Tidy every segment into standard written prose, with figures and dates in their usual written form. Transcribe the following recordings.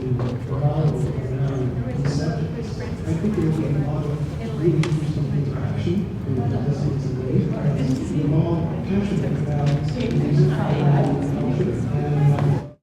been follow around these subjects. I think there will be a lot of really interesting interaction in listening today, because we're all passionate about music and culture, and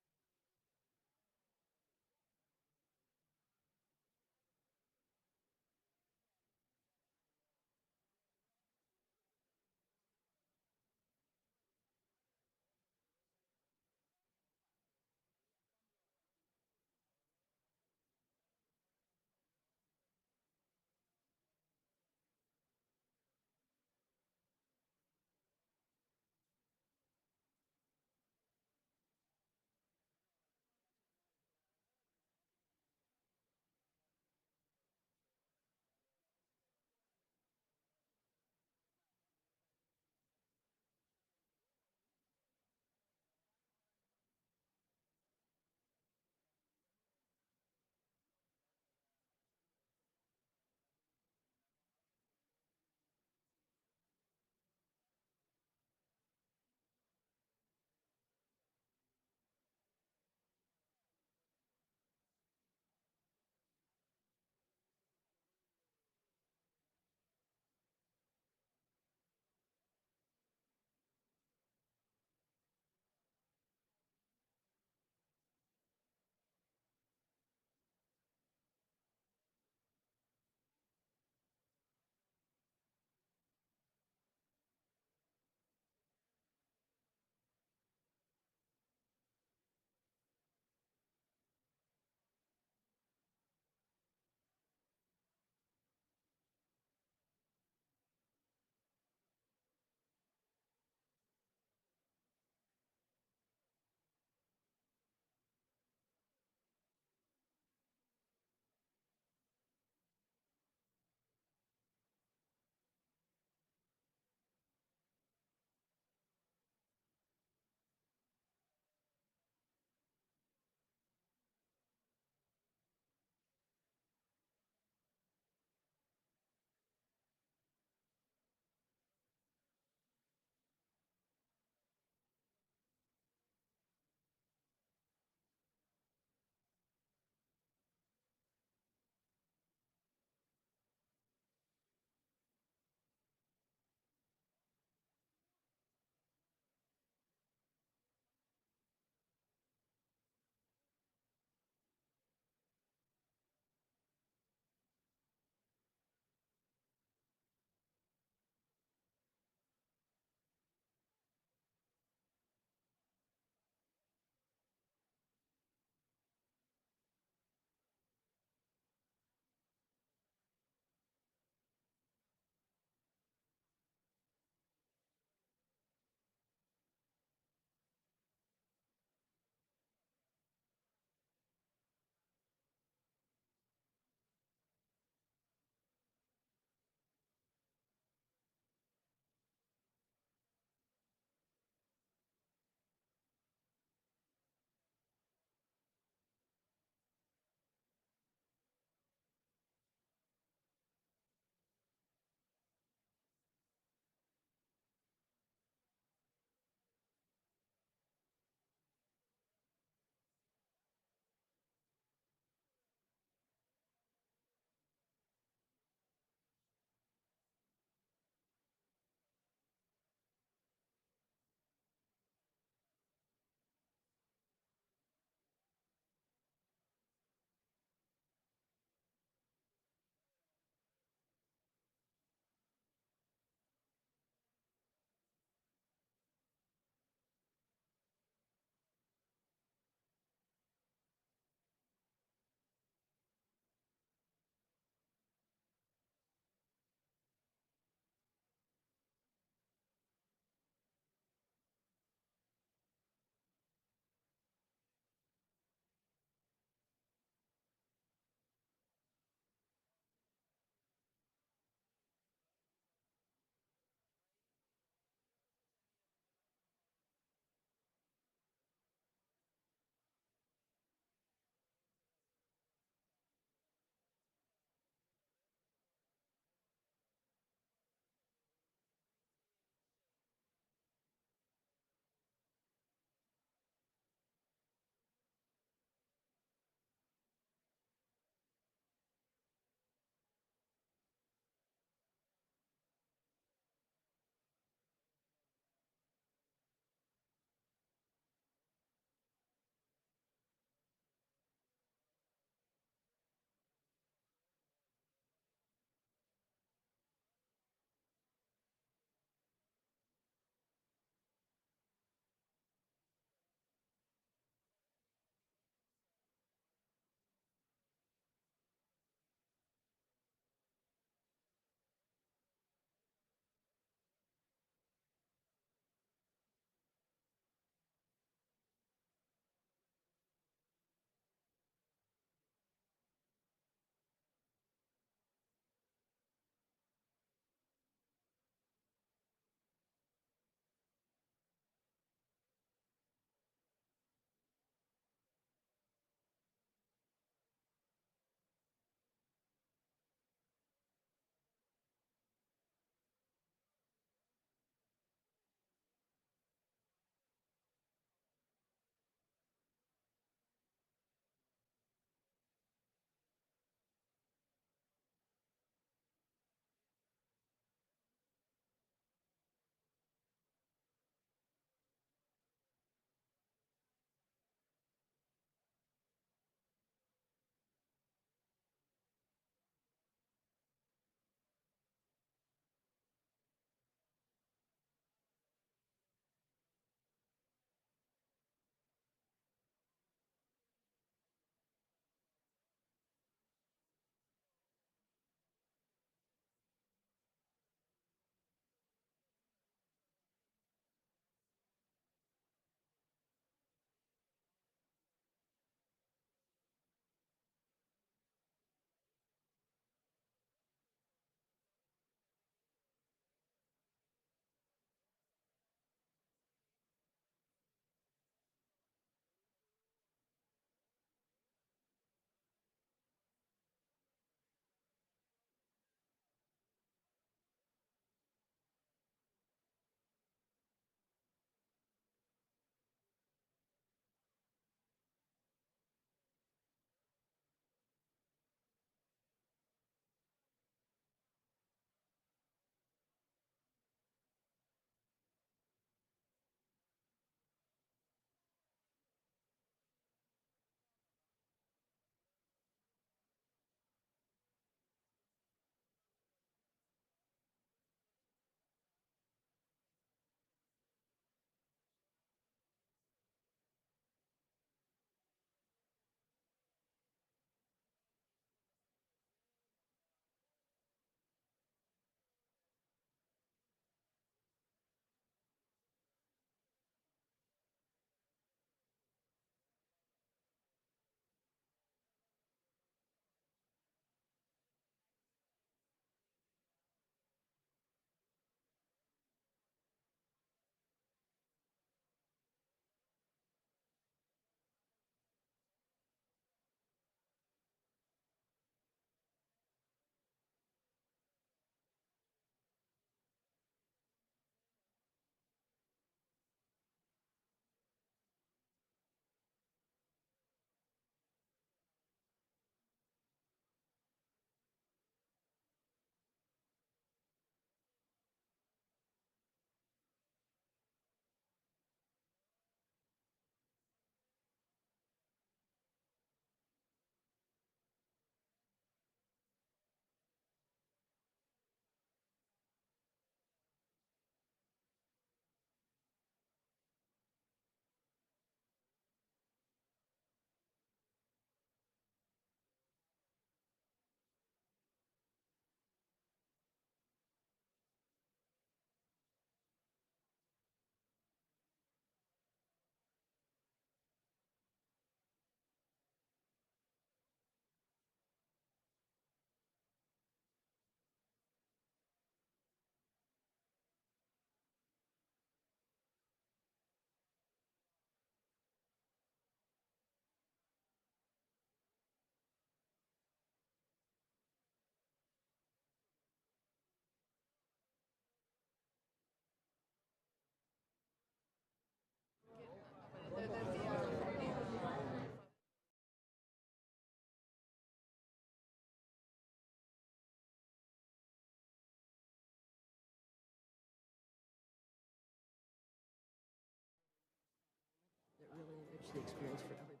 to experience for everybody.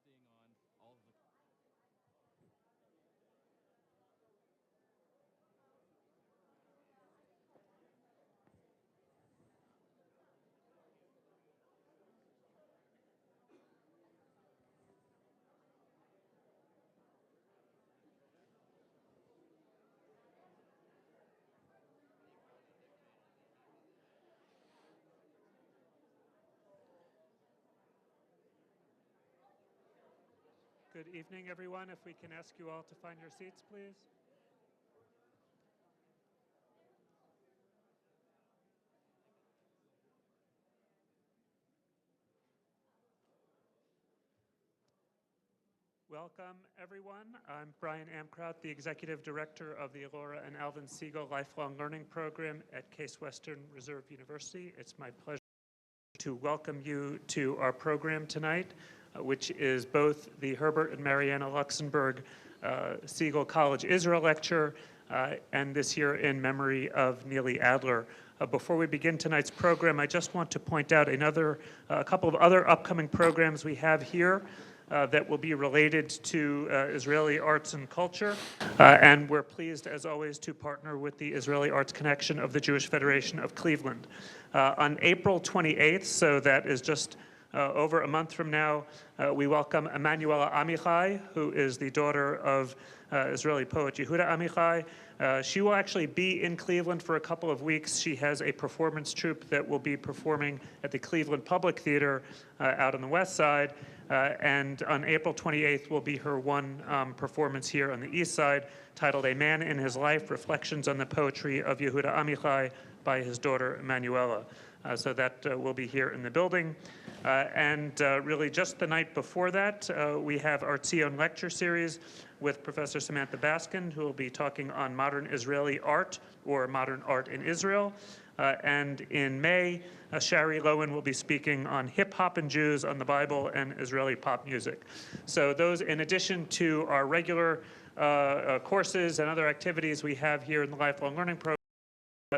Dinners become these opportunities for reflecting on all of the Good evening, everyone. If we can ask you all to find your seats, please. Welcome, everyone. I'm Brian Amkraut, the Executive Director of the Laura and Alvin Siegal Lifelong Learning Program at Case Western Reserve University. It's my pleasure to welcome you to our program tonight, which is both the Herbert and Marianna Luxenberg Siegal College Israel Lecture and this year in memory of Neely Adler. Before we begin tonight's program, I just want to point out a couple of other upcoming programs we have here that will be related to Israeli arts and culture. And we're pleased, as always, to partner with the Israeli Arts Connection of the Jewish Federation of Cleveland. On April 28th, so that is just over a month from now, we welcome Emanuela Amichai, who is the daughter of Israeli poet Yehuda Amichai. She will actually be in Cleveland for a couple of weeks. She has a performance troupe that will be performing at the Cleveland Public Theater out on the west side. And on April 28th will be her one performance here on the east side, titled A Man in His Life, Reflections on the Poetry of Yehuda Amichai by his daughter Emanuela. So that will be here in the building. And really just the night before that, we have our Tzion lecture series with Professor Samantha Baskin, who will be talking on modern Israeli art or modern art in Israel. And in May, Shari Lowen will be speaking on hip hop and Jews, on the Bible and Israeli pop music. So those, in addition to our regular courses and other activities we have here in the Lifelong Learning Program,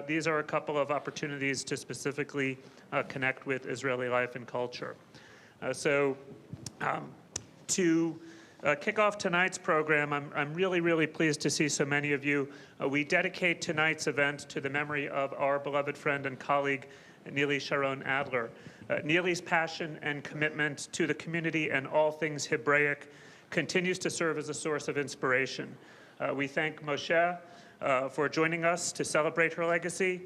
these are a couple of opportunities to specifically connect with Israeli life and culture. To kick off tonight's program, I'm really pleased to see so many of you. We dedicate tonight's event to the memory of our beloved friend and colleague, Neely Sharon Adler. Neely's passion and commitment to the community and all things Hebraic continues to serve as a source of inspiration. We thank Moshe for joining us to celebrate her legacy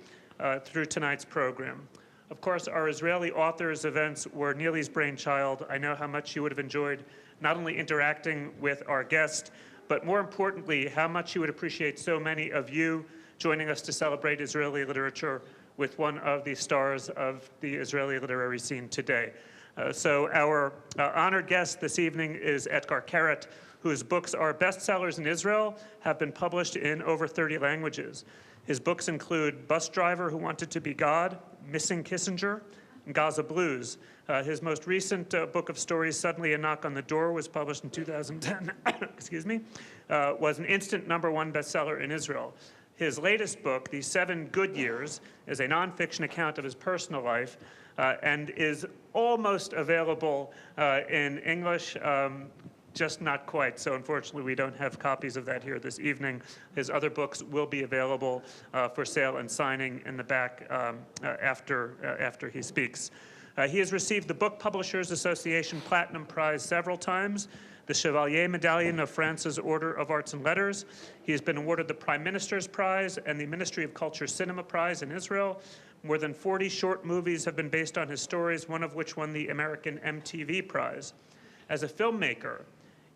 through tonight's program. Of course, our Israeli Authors events were Neely's brainchild. I know how much you would have enjoyed not only interacting with our guest, but more importantly, how much you would appreciate so many of you joining us to celebrate Israeli literature with one of the stars of the Israeli literary scene today. So our honored guest this evening is Etgar Keret, whose books are bestsellers in Israel, have been published in over 30 languages. His books include Bus Driver Who Wanted to Be God, Missing Kissinger, and Gasa Blues. His most recent book of stories, Suddenly a Knock on the Door, was published in 2010, excuse me, was an instant #1 bestseller in Israel. His latest book, The 7 Good Years, is a nonfiction account of his personal life and is almost available in English, just not quite. So unfortunately, we don't have copies of that here this evening. His other books will be available for sale and signing in the back after he speaks. He has received the Book Publishers Association Platinum Prize several times, the Chevalier Medallion of France's Order of Arts and Letters. He has been awarded the Prime Minister's Prize and the Ministry of Culture Cinema Prize in Israel. More than 40 short movies have been based on his stories, one of which won the American MTV Prize. As a filmmaker,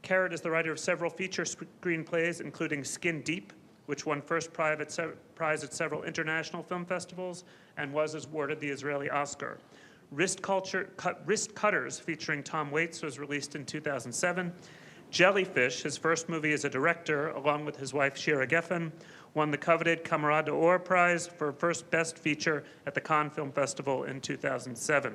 Keret is the writer of several feature screenplays, including Skin Deep, which won first prize at several international film festivals and was awarded the Israeli Oscar. Wrist Cutters, featuring Tom Waits, was released in 2007. Jellyfish, his first movie as a director, along with his wife Shira Geffen, won the coveted Camarade d'Or Prize for first Best Feature at the Cannes Film Festival in 2007.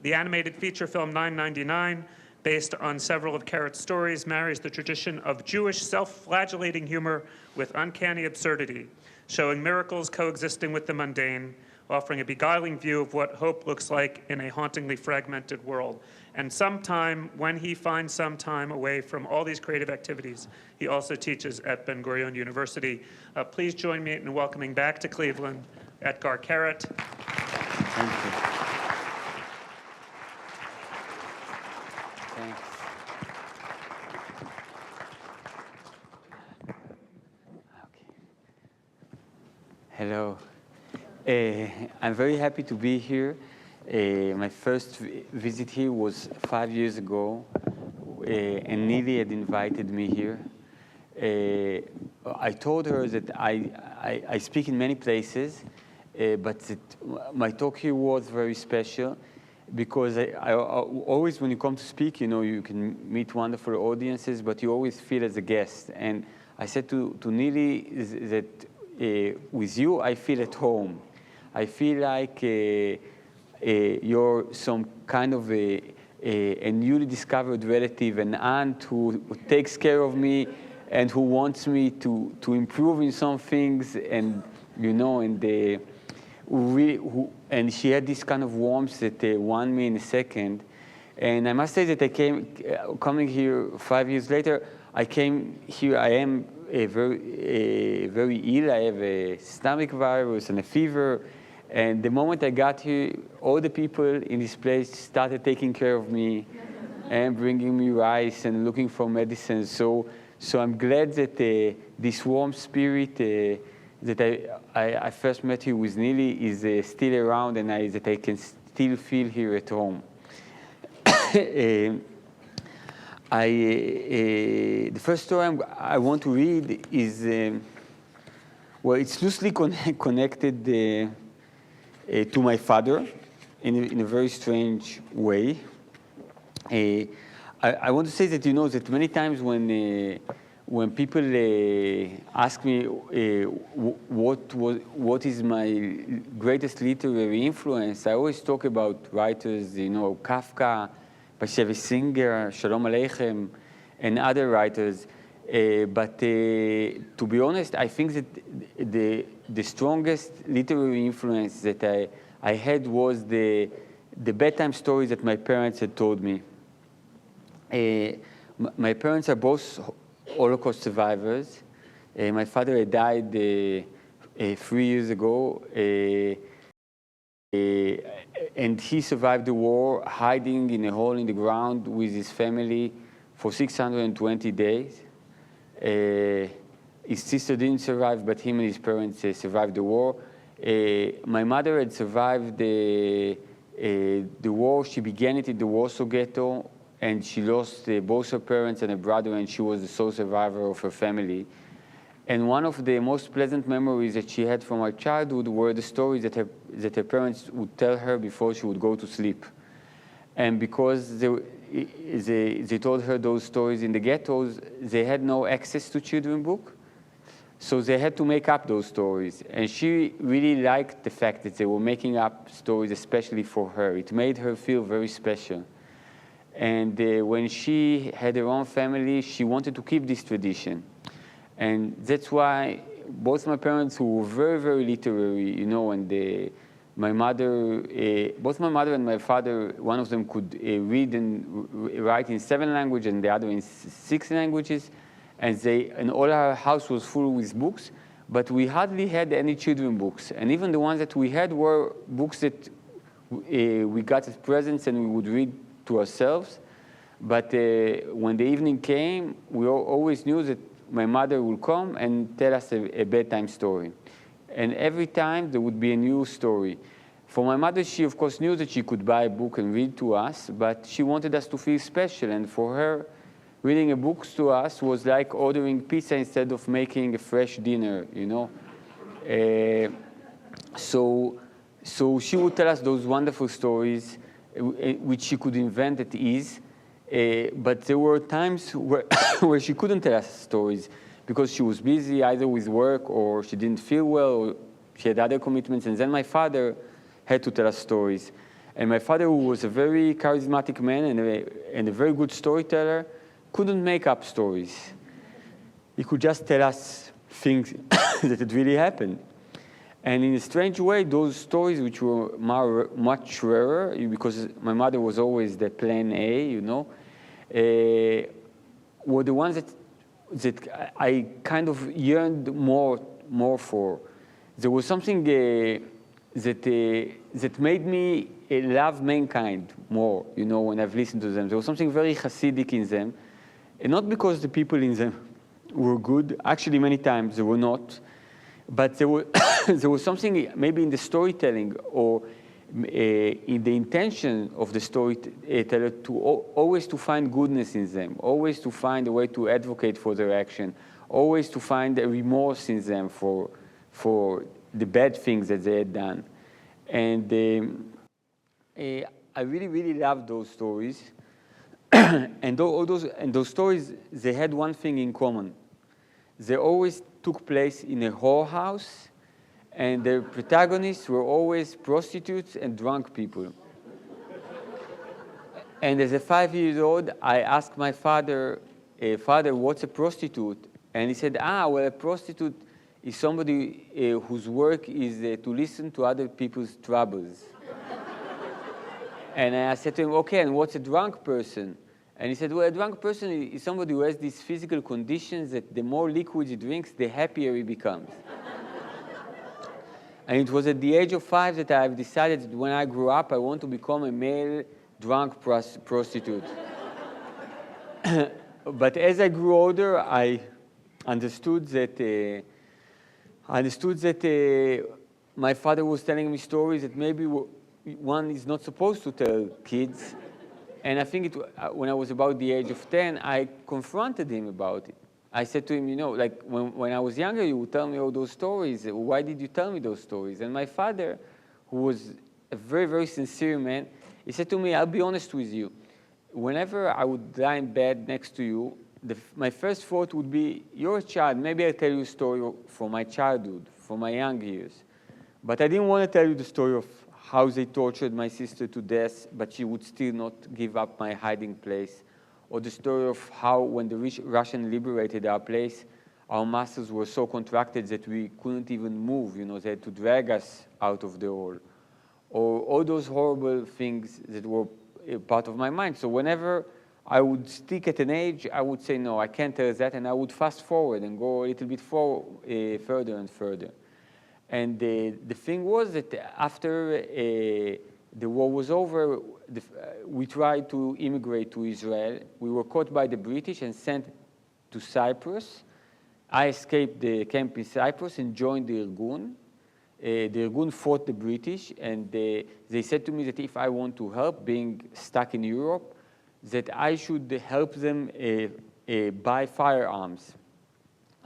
The animated feature film 999, based on several of Keret's stories, marries the tradition of Jewish self-flagellating humor with uncanny absurdity, showing miracles coexisting with the mundane, offering a beguiling view of what hope looks like in a hauntingly fragmented world. And sometime, when he finds some time away from all these creative activities, he also teaches at Ben-Gurion University. Please join me in welcoming back to Cleveland, Etgar Keret. Thank you. Thanks. Okay. Hello. I'm very happy to be here. My first visit here was 5 years ago, and Neely had invited me here. I told her that I speak in many places, but that my talk here was very special because I always, when you come to speak, you know, you can meet wonderful audiences, but you always feel as a guest. And I said to Neely that with you, I feel at home. I feel like you're some kind of a newly discovered relative, an aunt who takes care of me and who wants me to improve in some things, and you know, and and she had this kind of warmth that won me in a second. And I must say that coming here 5 years later, I came here. I am very ill. I have a stomach virus and a fever. And the moment I got here, all the people in this place started taking care of me and bringing me rice and looking for medicine. So I'm glad that this warm spirit that I first met here with Neely is still around, and that I can still feel here at home. The first story I want to read is, well, it's loosely connected to my father in a very strange way. I want to say that, you know, that many times when people ask me what is my greatest literary influence, I always talk about writers, you know, Kafka, Bashevis Singer, Shalom Aleichem, and other writers. But to be honest, I think that the strongest literary influence that I had was the bedtime stories that my parents had told me. My parents are both Holocaust survivors. My father had died 3 years ago, and he survived the war hiding in a hole in the ground with his family for 620 days. His sister didn't survive, but him and his parents survived the war. My mother had survived the war. She began it in the Warsaw Ghetto, and she lost both her parents and her brother, and she was the sole survivor of her family. And one of the most pleasant memories that she had from her childhood were the stories that her parents would tell her before she would go to sleep. And because they told her those stories in the ghettos, they had no access to children's books. So they had to make up those stories. And she really liked the fact that they were making up stories especially for her. It made her feel very special. And when she had her own family, she wanted to keep this tradition. And that's why both my parents, who were very, very literary, you know, and my mother, both my mother and my father, one of them could read and write in 7 languages and the other in 6 languages. And all our house was full with books, but we hardly had any children's books. And even the ones that we had were books that we got as presents and we would read to ourselves. But when the evening came, we always knew that my mother would come and tell us a bedtime story. And every time there would be a new story. For my mother, she of course knew that she could buy a book and read to us, but she wanted us to feel special. And for her, reading a book to us was like ordering pizza instead of making a fresh dinner, you know. So she would tell us those wonderful stories, which she could invent at ease. But there were times where she couldn't tell us stories because she was busy either with work or she didn't feel well or she had other commitments. And then my father had to tell us stories. And my father, who was a very charismatic man and a very good storyteller, couldn't make up stories. He could just tell us things that had really happened. And in a strange way, those stories, which were much rarer, because my mother was always the plan A, you know, were the ones that I kind of yearned more for. There was something that made me love mankind more, you know, when I've listened to them. There was something very Hasidic in them, and not because the people in them were good. Actually, many times they were not. But there was something maybe in the storytelling or in the intention of the storyteller to always to find goodness in them, always to find a way to advocate for their action, always to find a remorse in them for the bad things that they had done. And I really, really loved those stories. And those stories, they had one thing in common. They always took place in a whorehouse, and the protagonists were always prostitutes and drunk people. And as a 5-year-old, I asked my father, Father, what's a prostitute? And he said, well, a prostitute is somebody whose work is to listen to other people's troubles. And I said to him, okay, and what's a drunk person? And he said, well, a drunk person is somebody who has these physical conditions that the more liquid he drinks, the happier he becomes. And it was at the age of 5 that I've decided that when I grew up, I want to become a male drunk prostitute. But as I grew older, I understood that my father was telling me stories that maybe one is not supposed to tell kids. And I think when I was about the age of 10, I confronted him about it. I said to him, you know, like when I was younger, you would tell me all those stories. Why did you tell me those stories? And my father, who was a very, very sincere man, he said to me, I'll be honest with you. Whenever I would lie in bed next to you, my first thought would be, you're a child. Maybe I'll tell you a story from my childhood, from my young years. But I didn't want to tell you the story of how they tortured my sister to death, but she would still not give up my hiding place. Or the story of how, when the Russians liberated our place, our muscles were so contracted that we couldn't even move. You know, they had to drag us out of the hole. Or all those horrible things that were part of my mind. So whenever I would stick at an age, I would say, no, I can't tell that, and I would fast forward and go a little bit further and further. And the thing was that after the war was over, we tried to immigrate to Israel. We were caught by the British and sent to Cyprus. I escaped the camp in Cyprus and joined the Irgun. The Irgun fought the British, and they said to me that if I want to help being stuck in Europe, that I should help them buy firearms.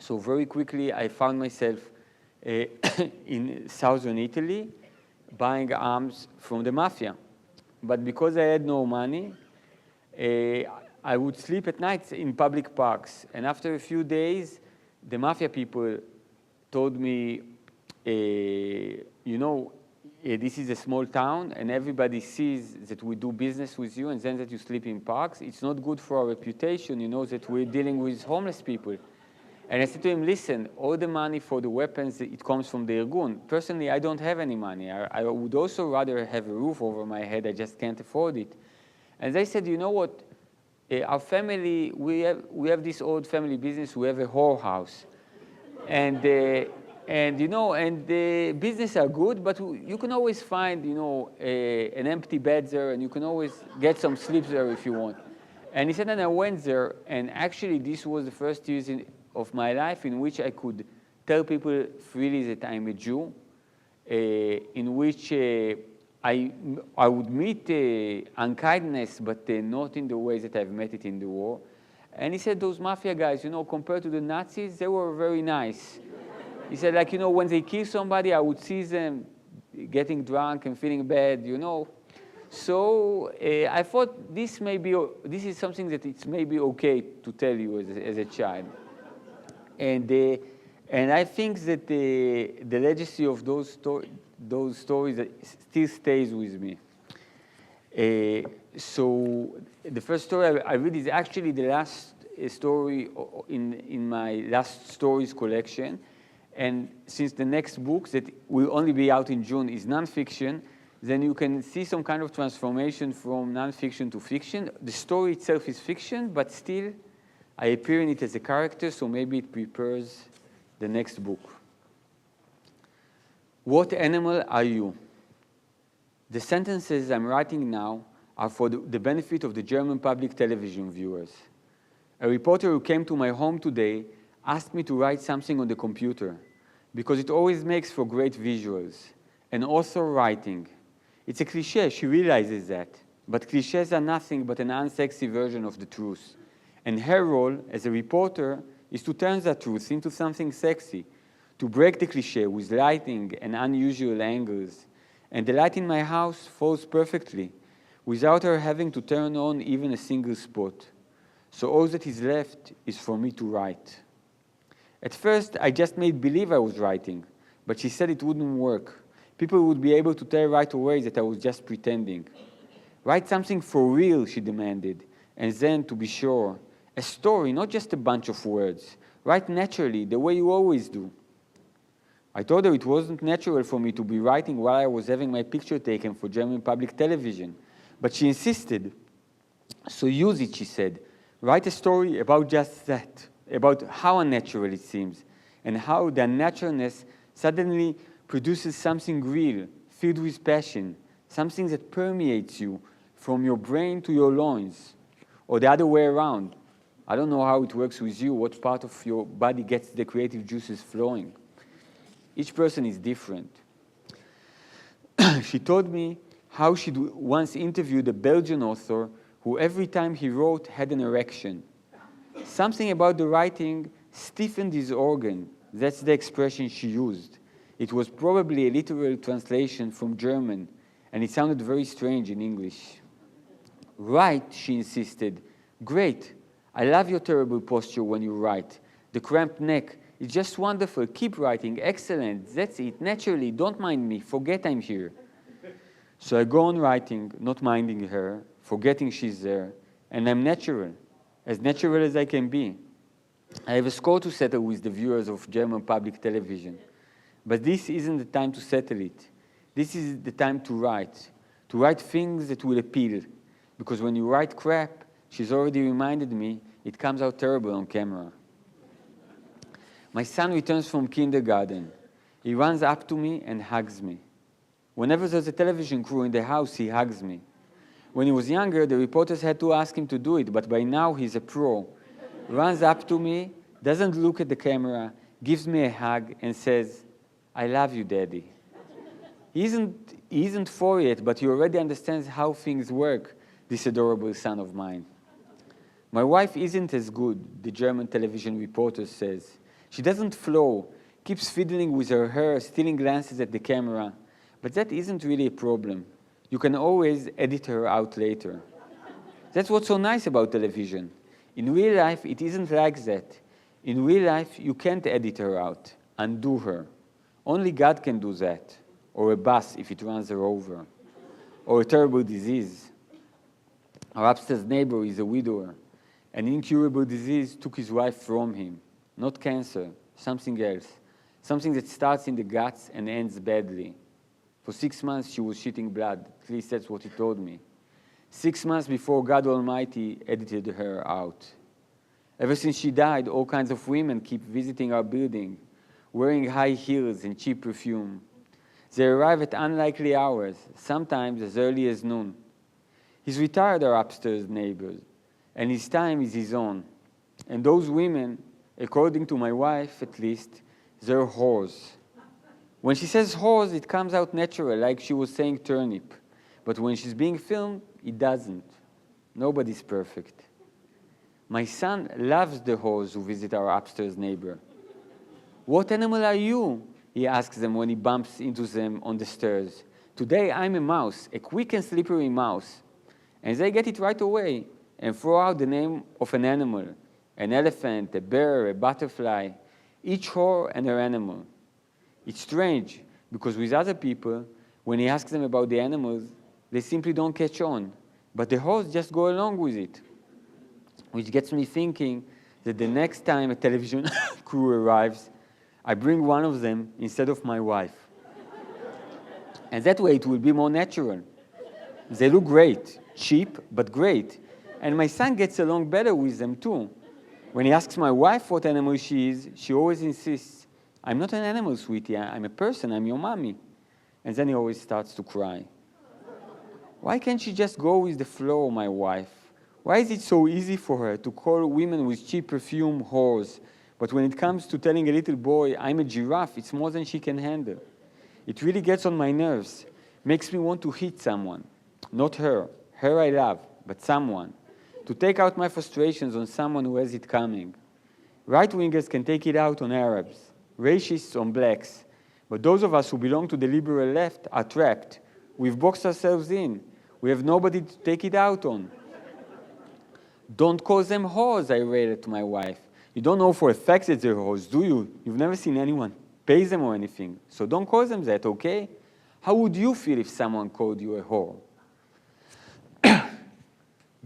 So very quickly, I found myself in southern Italy, buying arms from the mafia. But because I had no money, I would sleep at night in public parks. And after a few days, the mafia people told me, you know, this is a small town, and everybody sees that we do business with you, and then that you sleep in parks. It's not good for our reputation, you know, that we're dealing with homeless people. And I said to him, listen, all the money for the weapons, it comes from the Irgun. Personally, I don't have any money. I would also rather have a roof over my head. I just can't afford it. And they said, you know what? Our family, we have this old family business. We have a whorehouse. And you know, and the business are good, but you can always find, you know, an empty bed there, and you can always get some sleep there if you want. And he said, and I went there, and actually this was the first years of my life in which I could tell people freely that I'm a Jew, in which I would meet unkindness, but not in the way that I've met it in the war. And he said, those mafia guys, you know, compared to the Nazis, they were very nice. He said, like, you know, when they kill somebody, I would see them getting drunk and feeling bad, you know. So I thought this is something that it's maybe okay to tell you as a child. And I think that the legacy of those stories still stays with me. So the first story I read is actually the last story in my last stories collection. And since the next book that will only be out in June is nonfiction, then you can see some kind of transformation from nonfiction to fiction. The story itself is fiction, but still I appear in it as a character, so maybe it prepares the next book. What animal are you? The sentences I'm writing now are for the benefit of the German public television viewers. A reporter who came to my home today asked me to write something on the computer because it always makes for great visuals. An author writing. It's a cliche, she realizes that. But cliches are nothing but an unsexy version of the truth. And her role as a reporter is to turn that truth into something sexy, to break the cliche with lighting and unusual angles. And the light in my house falls perfectly, without her having to turn on even a single spot. So all that is left is for me to write. At first, I just made believe I was writing, but she said it wouldn't work. People would be able to tell right away that I was just pretending. Write something for real, she demanded, and then, to be sure, a story, not just a bunch of words. Write naturally, the way you always do. I told her it wasn't natural for me to be writing while I was having my picture taken for German public television, but she insisted. So use it, she said. Write a story about just that, about how unnatural it seems, and how the unnaturalness suddenly produces something real, filled with passion, something that permeates you from your brain to your loins, or the other way around. I don't know how it works with you, what part of your body gets the creative juices flowing. Each person is different. She told me how she'd once interviewed a Belgian author who every time he wrote had an erection. Something about the writing stiffened his organ. That's the expression she used. It was probably a literal translation from German, and it sounded very strange in English. Write, she insisted. Great. I love your terrible posture when you write. The cramped neck. It's just wonderful. Keep writing. Excellent. That's it. Naturally. Don't mind me. Forget I'm here. So I go on writing, not minding her, forgetting she's there, and I'm natural as I can be. I have a score to settle with the viewers of German public television. But this isn't the time to settle it. This is the time to write things that will appeal. Because when you write crap, she's already reminded me, it comes out terrible on camera. My son returns from kindergarten. He runs up to me and hugs me. Whenever there's a television crew in the house, he hugs me. When he was younger, the reporters had to ask him to do it, but by now he's a pro. Runs up to me, doesn't look at the camera, gives me a hug, and says, I love you, Daddy. He isn't 4 yet, but he already understands how things work, this adorable son of mine. My wife isn't as good, the German television reporter says. She doesn't flow, keeps fiddling with her hair, stealing glances at the camera. But that isn't really a problem. You can always edit her out later. That's what's so nice about television. In real life, it isn't like that. In real life, you can't edit her out, undo her. Only God can do that. Or a bus if it runs her over. Or a terrible disease. Our upstairs neighbor is a widower. An incurable disease took his wife from him. Not cancer, something else. Something that starts in the guts and ends badly. For 6 months, she was shitting blood. At least that's what he told me. 6 months before God Almighty edited her out. Ever since she died, all kinds of women keep visiting our building, wearing high heels and cheap perfume. They arrive at unlikely hours, sometimes as early as noon. He's retired, our upstairs neighbors, and his time is his own. And those women, according to my wife at least, they're whores. When she says whores, it comes out natural, like she was saying turnip. But when she's being filmed, it doesn't. Nobody's perfect. My son loves the whores who visit our upstairs neighbor. What animal are you? He asks them when he bumps into them on the stairs. Today I'm a mouse, a quick and slippery mouse. And they get it right away and throw out the name of an animal. An elephant, a bear, a butterfly, each whore and her animal. It's strange, because with other people, when he asks them about the animals, they simply don't catch on. But the whores just go along with it. Which gets me thinking that the next time a television crew arrives, I bring one of them instead of my wife. And that way it will be more natural. They look great, cheap, but great. And my son gets along better with them too. When he asks my wife what animal she is, she always insists, I'm not an animal, sweetie, I'm a person, I'm your mommy. And then he always starts to cry. Why can't she just go with the flow, my wife? Why is it so easy for her to call women with cheap perfume whores? But when it comes to telling a little boy, I'm a giraffe, it's more than she can handle. It really gets on my nerves, makes me want to hit someone. Not her. Her I love, but someone. To take out my frustrations on someone who has it coming. Right-wingers can take it out on Arabs, racists on blacks. But those of us who belong to the liberal left are trapped. We've boxed ourselves in. We have nobody to take it out on. Don't call them whores, I rated to my wife. You don't know for a fact that they're whores, do you? You've never seen anyone pay them or anything. So don't call them that, okay? How would you feel if someone called you a whore?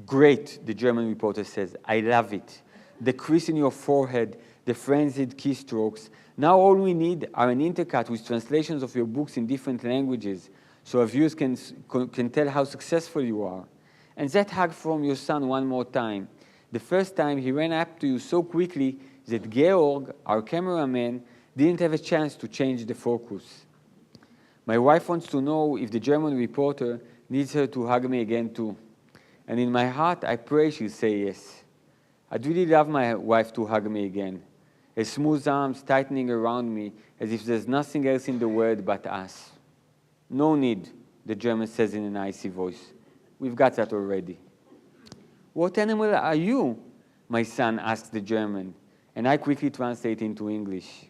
Great, the German reporter says. I love it. The crease in your forehead, the frenzied keystrokes. Now all we need are an intercut with translations of your books in different languages so our viewers can tell how successful you are. And that hug from your son one more time. The first time he ran up to you so quickly that Georg, our cameraman, didn't have a chance to change the focus. My wife wants to know if the German reporter needs her to hug me again too. And in my heart, I pray she'll say yes. I'd really love my wife to hug me again. Her smooth arms tightening around me as if there's nothing else in the world but us. No need, the German says in an icy voice. We've got that already. What animal are you? My son asks the German, and I quickly translate into English.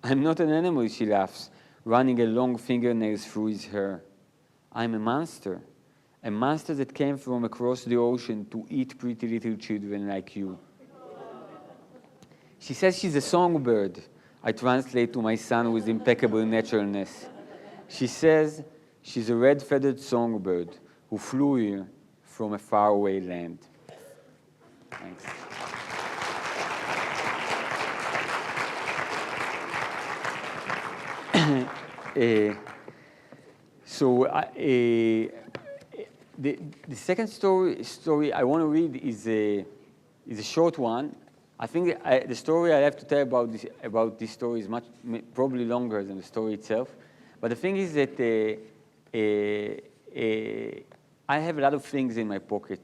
I'm not an animal, she laughs, running a long fingernails through his hair. I'm a monster that came from across the ocean to eat pretty little children like you. She says she's a songbird, I translate to my son with impeccable naturalness. She says she's a red-feathered songbird who flew here from a faraway land. Thanks. The second story I want to read is a short one. I think the story I have to tell about this story is probably longer than the story itself. But the thing is that I have a lot of things in my pocket.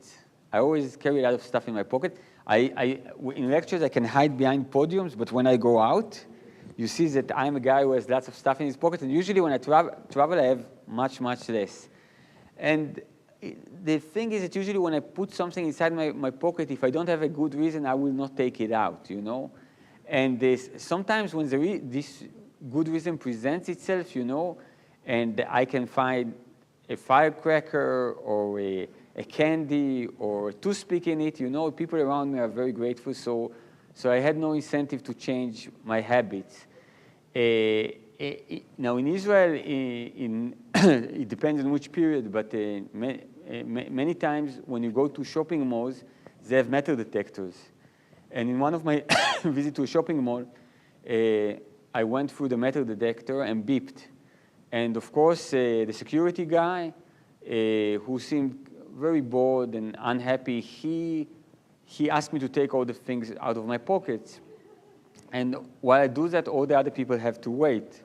I always carry a lot of stuff in my pocket. In lectures, I can hide behind podiums, but when I go out, you see that I'm a guy who has lots of stuff in his pocket, and usually when I travel, I have much, much less. And the thing is that usually when I put something inside my pocket, if I don't have a good reason, I will not take it out, you know? And sometimes when this good reason presents itself, you know, and I can find a firecracker or a candy or a toothpick in it, you know, people around me are very grateful, so I had no incentive to change my habits. Now in Israel, it depends on which period, but many times when you go to shopping malls, they have metal detectors. And in one of my visits to a shopping mall, I went through the metal detector and beeped. And of course, the security guy, who seemed very bored and unhappy, he asked me to take all the things out of my pockets. And while I do that, all the other people have to wait.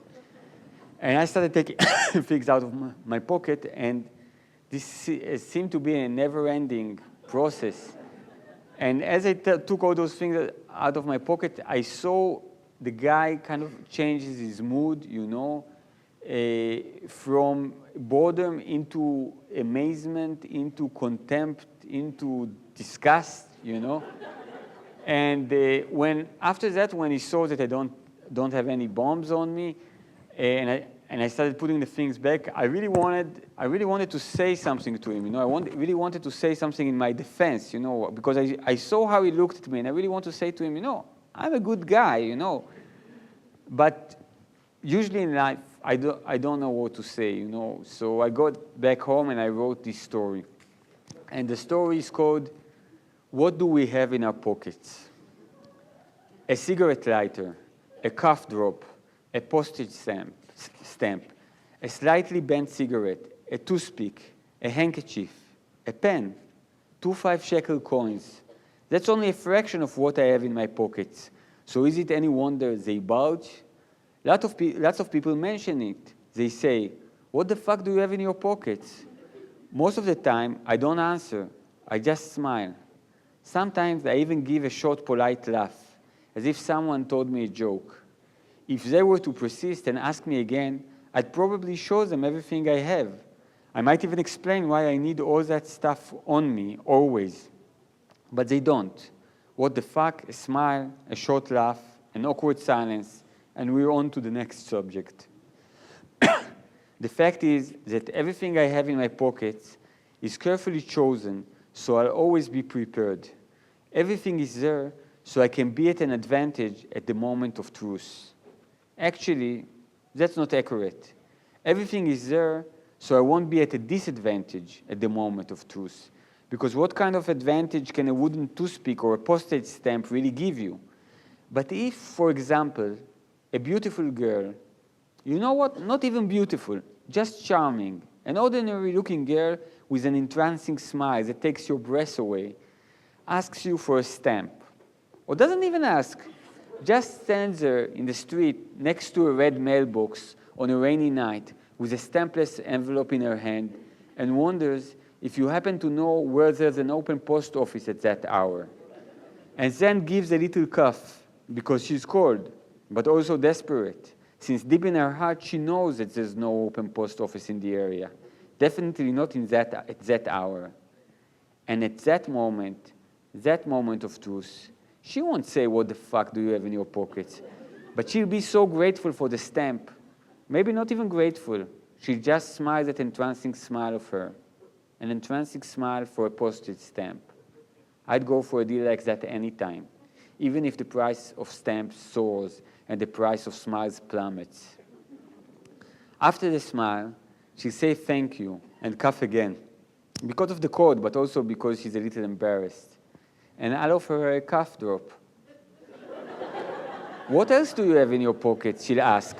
And I started taking things out of my pocket, and this seemed to be a never-ending process. And as I took all those things out of my pocket, I saw the guy kind of changes his mood, you know, from boredom into amazement, into contempt, into disgust, you know. And after that, when he saw that I don't have any bombs on me, and I started putting the things back, I really wanted to say something to him, you know. I really wanted to say something in my defense, you know, because I saw how he looked at me, and I really want to say to him, you know, I'm a good guy, you know. But usually in life, I don't know what to say, you know. So I got back home and I wrote this story. And the story is called, What Do We Have in Our Pockets? A cigarette lighter, a cough drop, a postage stamp, a slightly bent cigarette, a toothpick, a handkerchief, a pen, 2 5-shekel coins. That's only a fraction of what I have in my pockets. So is it any wonder they bulge? Lots of people mention it. They say, what the fuck do you have in your pockets? Most of the time, I don't answer. I just smile. Sometimes I even give a short, polite laugh, as if someone told me a joke. If they were to persist and ask me again, I'd probably show them everything I have. I might even explain why I need all that stuff on me, always. But they don't. What the fuck? A smile, a short laugh, an awkward silence, and we're on to the next subject. The fact is that everything I have in my pockets is carefully chosen, so I'll always be prepared. Everything is there, so I can be at an advantage at the moment of truth. Actually, that's not accurate. Everything is there, so I won't be at a disadvantage at the moment of truth. Because what kind of advantage can a wooden toothpick or a postage stamp really give you? But if, for example, a beautiful girl, you know what, not even beautiful, just charming, an ordinary-looking girl with an entrancing smile that takes your breath away, asks you for a stamp, or doesn't even ask, just stands there in the street next to a red mailbox on a rainy night with a stampless envelope in her hand and wonders if you happen to know where there's an open post office at that hour, and then gives a little cough because she's cold, but also desperate, since deep in her heart she knows that there's no open post office in the area, definitely not at that hour. And at that moment of truth, she won't say, what the fuck do you have in your pockets? But she'll be so grateful for the stamp. Maybe not even grateful. She just smiles that entrancing smile of her. An entrancing smile for a postage stamp. I'd go for a deal like that any time, even if the price of stamps soars and the price of smiles plummets. After the smile, she'll say thank you and cough again, because of the code, but also because she's a little embarrassed. And I'll offer her a cough drop. What else do you have in your pocket? She'll ask,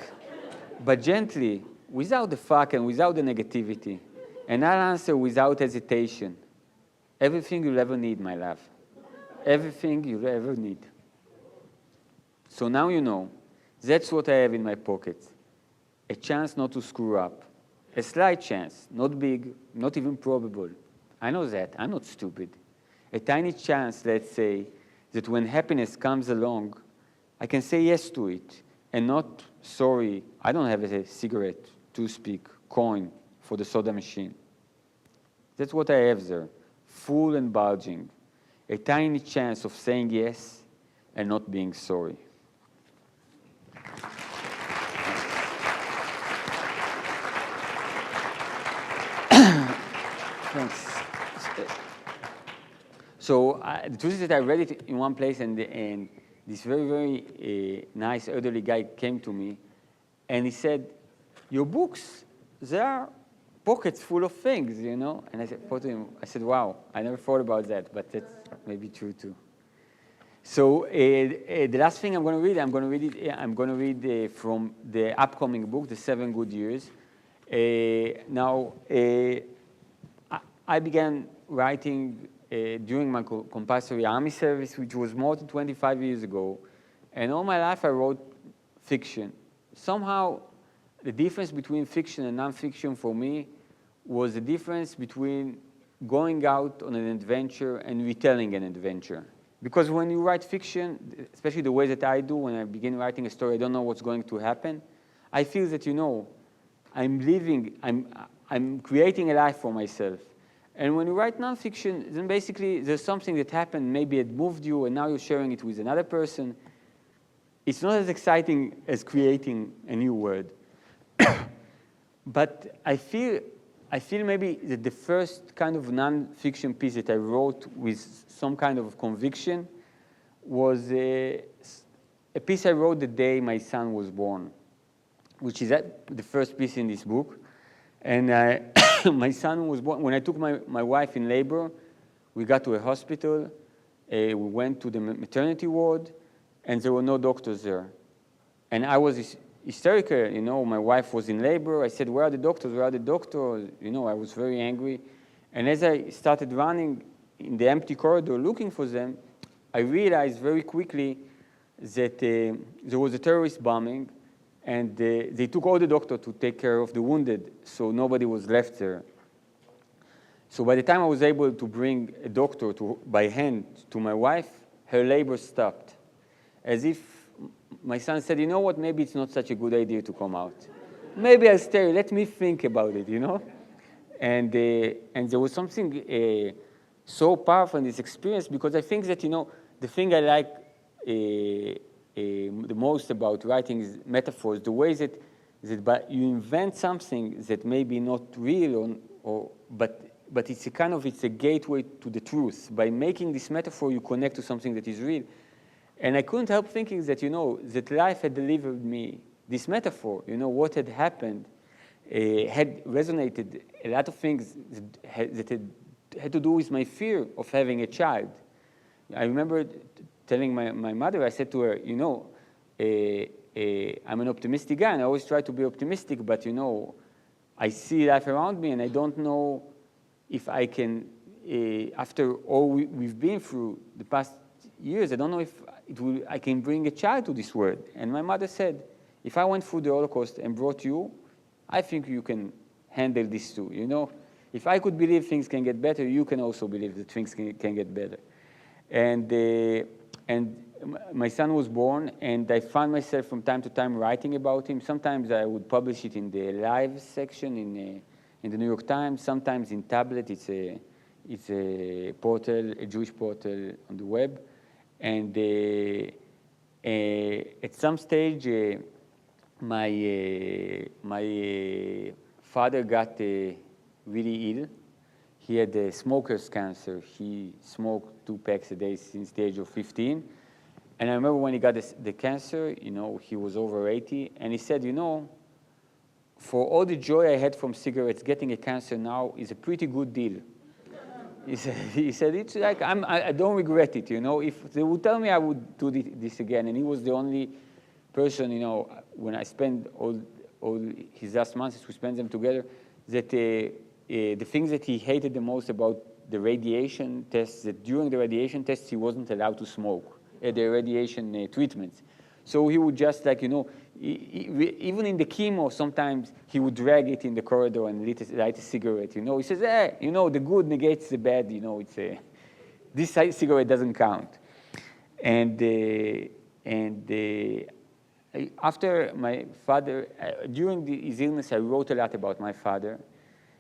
but gently, without the fuck and without the negativity. And I'll answer without hesitation. Everything you'll ever need, my love. Everything you'll ever need. So now you know, that's what I have in my pocket. A chance not to screw up. A slight chance, not big, not even probable. I know that, I'm not stupid. A tiny chance, let's say, that when happiness comes along, I can say yes to it, and not, sorry, I don't have a cigarette, toothpick, coin for the soda machine. That's what I have there, full and bulging. A tiny chance of saying yes and not being sorry. Thanks. So the truth is that I read it in one place, and this very, very nice elderly guy came to me, and he said, your books, they are pockets full of things, you know? And I said, wow, I never thought about that, but that's maybe true too. So the last thing I'm going to read from the upcoming book, The 7 Good Years. I began writing during my compulsory army service, which was more than 25 years ago. And all my life I wrote fiction. Somehow, the difference between fiction and nonfiction for me was the difference between going out on an adventure and retelling an adventure. Because when you write fiction, especially the way that I do, when I begin writing a story, I don't know what's going to happen. I feel that, you know, I'm creating a life for myself. And when you write nonfiction, then basically there's something that happened, maybe it moved you, and now you're sharing it with another person. It's not as exciting as creating a new word. But I feel maybe that the first kind of nonfiction piece that I wrote with some kind of conviction was a piece I wrote the day my son was born, which is the first piece in this book. And my son was born. When I took my wife in labor, we got to a hospital. We went to the maternity ward, and there were no doctors there. And I was hysterical, you know, my wife was in labor. I said, where are the doctors, where are the doctors? You know, I was very angry. And as I started running in the empty corridor looking for them, I realized very quickly that there was a terrorist bombing, and they took all the doctors to take care of the wounded, so nobody was left there. So by the time I was able to bring a doctor by hand to my wife, her labor stopped. As if my son said, you know what, maybe it's not such a good idea to come out. Maybe I'll stay, let me think about it, you know? And there was something so powerful in this experience, because I think that, you know, the thing I like the most about writing is metaphors, the way that you invent something that may be not real, but it's a kind of, it's a gateway to the truth. By making this metaphor, you connect to something that is real. And I couldn't help thinking that, you know, that life had delivered me this metaphor, you know, what had happened had resonated a lot of things that had to do with my fear of having a child. I remember telling my mother, I said to her, you know, I'm an optimistic guy, and I always try to be optimistic, but, you know, I see life around me, and I don't know if I can, after all we've been through the past years, I don't know if I can bring a child to this world. And my mother said, if I went through the Holocaust and brought you, I think you can handle this too, you know? If I could believe things can get better, you can also believe that things can get better. And my son was born, and I found myself from time to time writing about him. Sometimes I would publish it in the live section in the New York Times, sometimes in Tablet. It's a portal, a Jewish portal on the web. And at some stage, my father got really ill. He had smoker's cancer. He smoked 2 packs a day since the age of 15. And I remember when he got the cancer, you know, he was over 80, and he said, you know, for all the joy I had from cigarettes, getting a cancer now is a pretty good deal. He said it's like, I don't regret it, you know. If they would tell me I would do this again, and he was the only person, you know, when I spent all his last months, we spent them together, that the things that he hated the most about the radiation tests, that during the radiation tests he wasn't allowed to smoke at the radiation treatments. So he would just, like, you know, even in the chemo, sometimes he would drag it in the corridor and light a cigarette, you know. He says, you know, the good negates the bad, you know, this cigarette doesn't count. And after my father, during his illness, I wrote a lot about my father.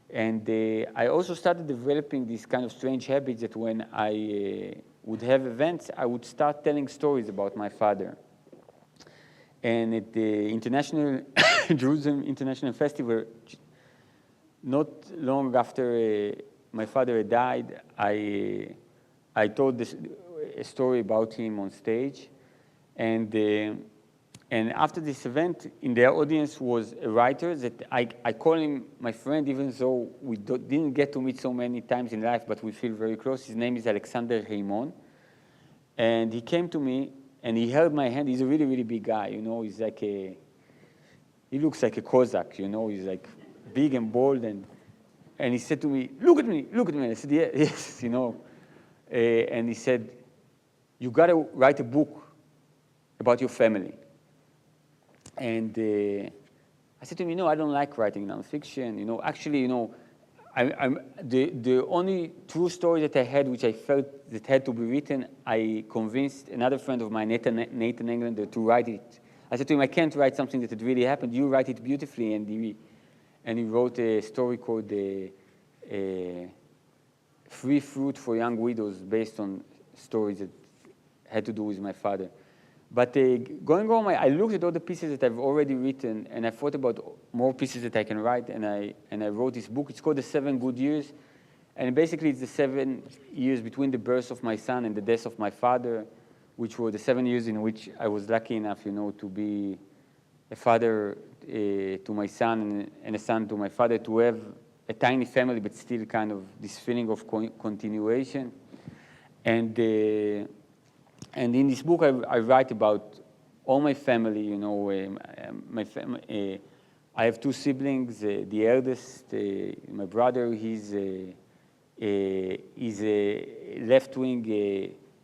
And I also started developing this kind of strange habit that when I would have events, I would start telling stories about my father. And at the Jerusalem International Festival, not long after my father had died, I told a story about him on stage. And after this event, in the audience was a writer that I call him my friend, even though we didn't get to meet so many times in life, but we feel very close. His name is Alexander Heimon. And he came to me, and he held my hand. He's a really, really big guy, you know. He's like he looks like a Cossack, you know. He's like big and bold, and he said to me, look at me, look at me. And I said, yeah, yes, you know. And he said, you got to write a book about your family. And I said to him, you know, I don't like writing nonfiction. You know, actually, you know, the only true story that I had, which I felt that had to be written, I convinced another friend of mine, Nathan Englander, to write it. I said to him, I can't write something that had really happened. You write it beautifully. And he wrote a story called Free Fruit for Young Widows, based on stories that had to do with my father. But going on, I looked at all the pieces that I've already written, and I thought about more pieces that I can write, and I wrote this book. It's called The 7 Good Years, and basically it's the 7 years between the birth of my son and the death of my father, which were the 7 years in which I was lucky enough, you know, to be a father to my son and a son to my father, to have a tiny family, but still kind of this feeling of continuation. And in this book, I write about all my family, you know, I have two siblings. The eldest, my brother, he's a left-wing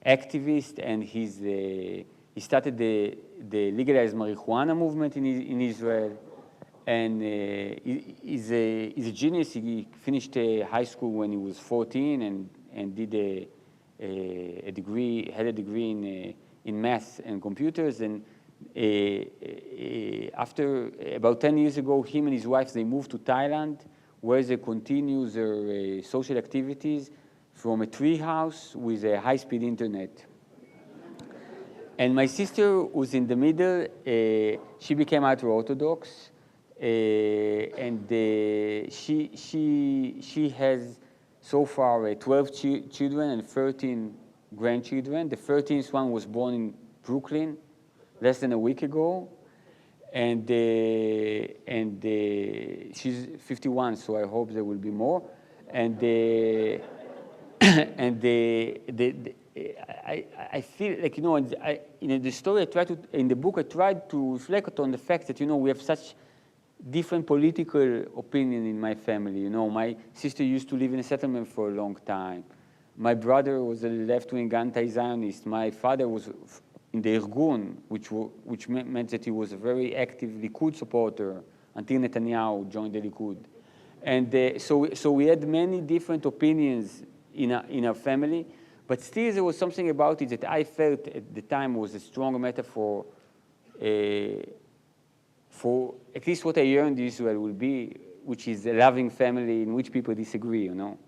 activist, and he started the legalized marijuana movement in Israel. And he's a genius. He finished high school when he was 14 and did a degree, had a degree in math and computers. And after about 10 years ago, him and his wife, they moved to Thailand, where they continue their social activities from a tree house with a high-speed internet. And my sister was in the middle. She became ultra-Orthodox. And she has so far 12 children and 13 grandchildren. The 13th one was born in Brooklyn less than a week ago, and she's 51, so I hope there will be more. And I feel like, you know, in the story in the book I tried to reflect on the fact that, you know, we have such different political opinion in my family. You know, my sister used to live in a settlement for a long time. My brother was a left-wing anti-Zionist. My father was in the Irgun, which meant that he was a very active Likud supporter until Netanyahu joined the Likud. And so we had many different opinions in our family, but still there was something about it that I felt at the time was a strong metaphor for at least what I yearned Israel will be, which is a loving family in which people disagree, you know.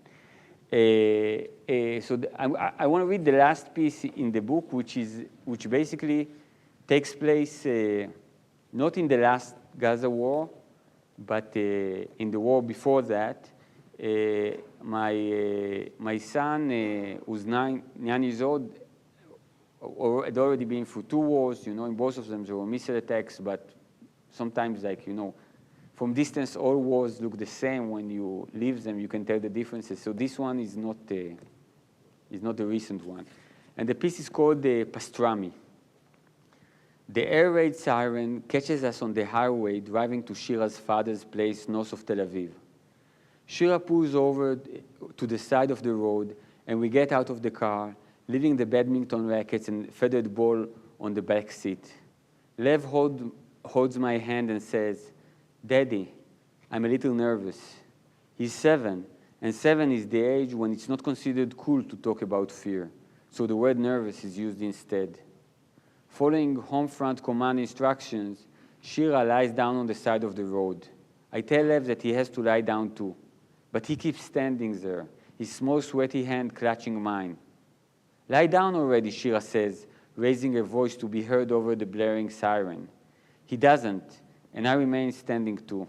So I want to read the last piece in the book, which basically takes place not in the last Gaza war, but in the war before that. My son, who's 9 years old, had already been through 2 wars. You know, in both of them there were missile attacks, but sometimes, like, you know, from distance, all wars look the same. When you live them, you can tell the differences. So this one is not the recent one. And the piece is called Pastrami. The air raid siren catches us on the highway driving to Shira's father's place north of Tel Aviv. Shira pulls over to the side of the road, and we get out of the car, leaving the badminton rackets and feathered ball on the back seat. Lev holds my hand and says, "Daddy, I'm a little nervous." He's 7, and 7 is the age when it's not considered cool to talk about fear, so the word nervous is used instead. Following home front command instructions, Shira lies down on the side of the road. I tell Lev that he has to lie down too, but he keeps standing there, his small sweaty hand clutching mine. "Lie down already," Shira says, raising her voice to be heard over the blaring siren. He doesn't, and I remain standing too.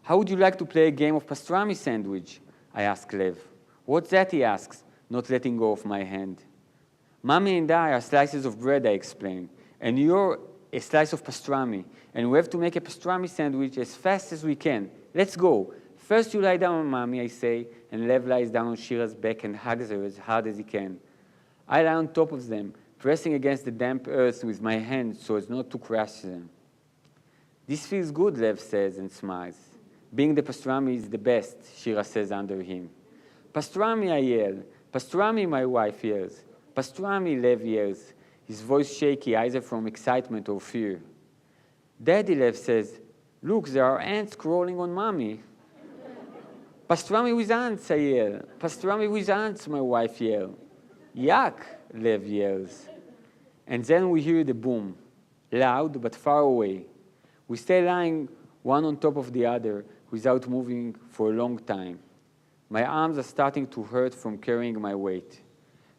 "How would you like to play a game of pastrami sandwich?" I ask Lev. "What's that?" he asks, not letting go of my hand. "Mommy and I are slices of bread," I explain, "and you're a slice of pastrami, and we have to make a pastrami sandwich as fast as we can. Let's go. First you lie down, Mommy," I say, and Lev lies down on Shira's back and hugs her as hard as he can. I lie on top of them, pressing against the damp earth with my hands so as not to crush them. "This feels good," Lev says and smiles. "Being the pastrami is the best," Shira says under him. "Pastrami," I yell. "Pastrami," my wife yells. "Pastrami," Lev yells, his voice shaky either from excitement or fear. "Daddy," Lev says, "look, there are ants crawling on Mommy." "Pastrami with ants," I yell. "Pastrami with ants," my wife yells. "Yuck," Lev yells. And then we hear the boom, loud but far away. We stay lying one on top of the other without moving for a long time. My arms are starting to hurt from carrying my weight.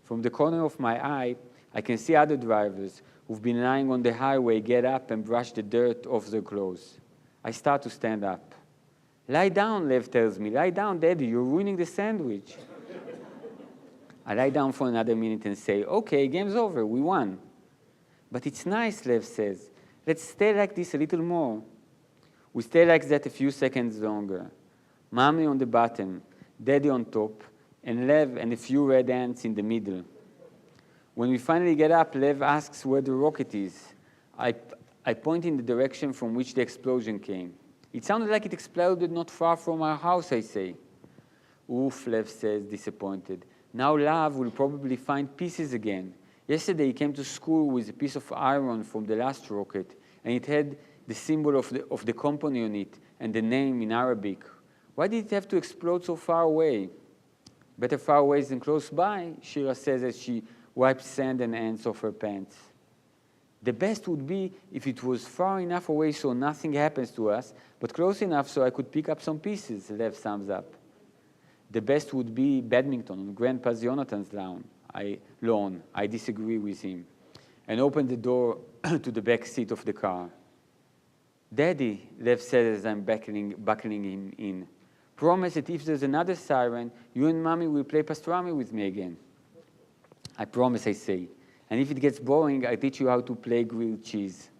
From the corner of my eye, I can see other drivers who've been lying on the highway get up and brush the dirt off their clothes. I start to stand up. "Lie down," Lev tells me. "Lie down, Daddy, you're ruining the sandwich." I lie down for another minute and say, "Okay, game's over, we won." "But it's nice," Lev says. "Let's stay like this a little more." We stay like that a few seconds longer. Mommy on the bottom, Daddy on top, and Lev and a few red ants in the middle. When we finally get up, Lev asks where the rocket is. I point in the direction from which the explosion came. It sounded like it exploded not far from our house, I say. Oof, Lev says, disappointed. Now Lav will probably find pieces again. Yesterday he came to school with a piece of iron from the last rocket, and it had the symbol of the company on it and the name in Arabic. Why did it have to explode so far away? Better far away than close by, Shira says as she wipes sand and ants off her pants. The best would be if it was far enough away so nothing happens to us, but close enough so I could pick up some pieces, Lev sums up. The best would be badminton on Grandpa's Jonathan's lawn. I disagree with him, and open the door to the back seat of the car. Daddy, Lev says as I'm buckling him in, promise that if there's another siren, you and Mommy will play pastrami with me again. I promise, I say. And if it gets boring, I teach you how to play grilled cheese.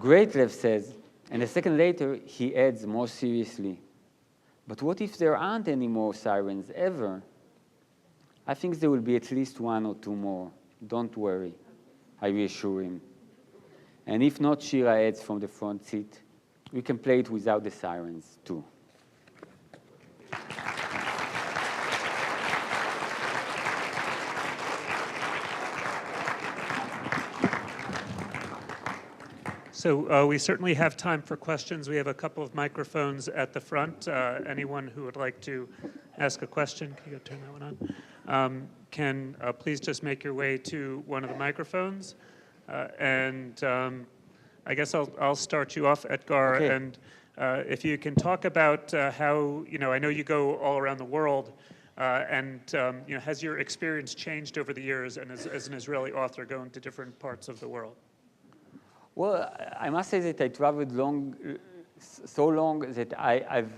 Great, Lev says. And a second later, he adds more seriously, but what if there aren't any more sirens ever? I think there will be at least one or two more. Don't worry, I reassure him. And if not, Shira adds from the front seat, we can play it without the sirens, too. So we certainly have time for questions. We have a couple of microphones at the front. Anyone who would like to ask a question, can you go turn that one on? Can please just make your way to one of the microphones. And I guess I'll start you off, Etgar. Okay. And if you can talk about how, I know you go all around the world, and has your experience changed over the years, and as an Israeli author going to different parts of the world? Well, I must say that I traveled so long that I've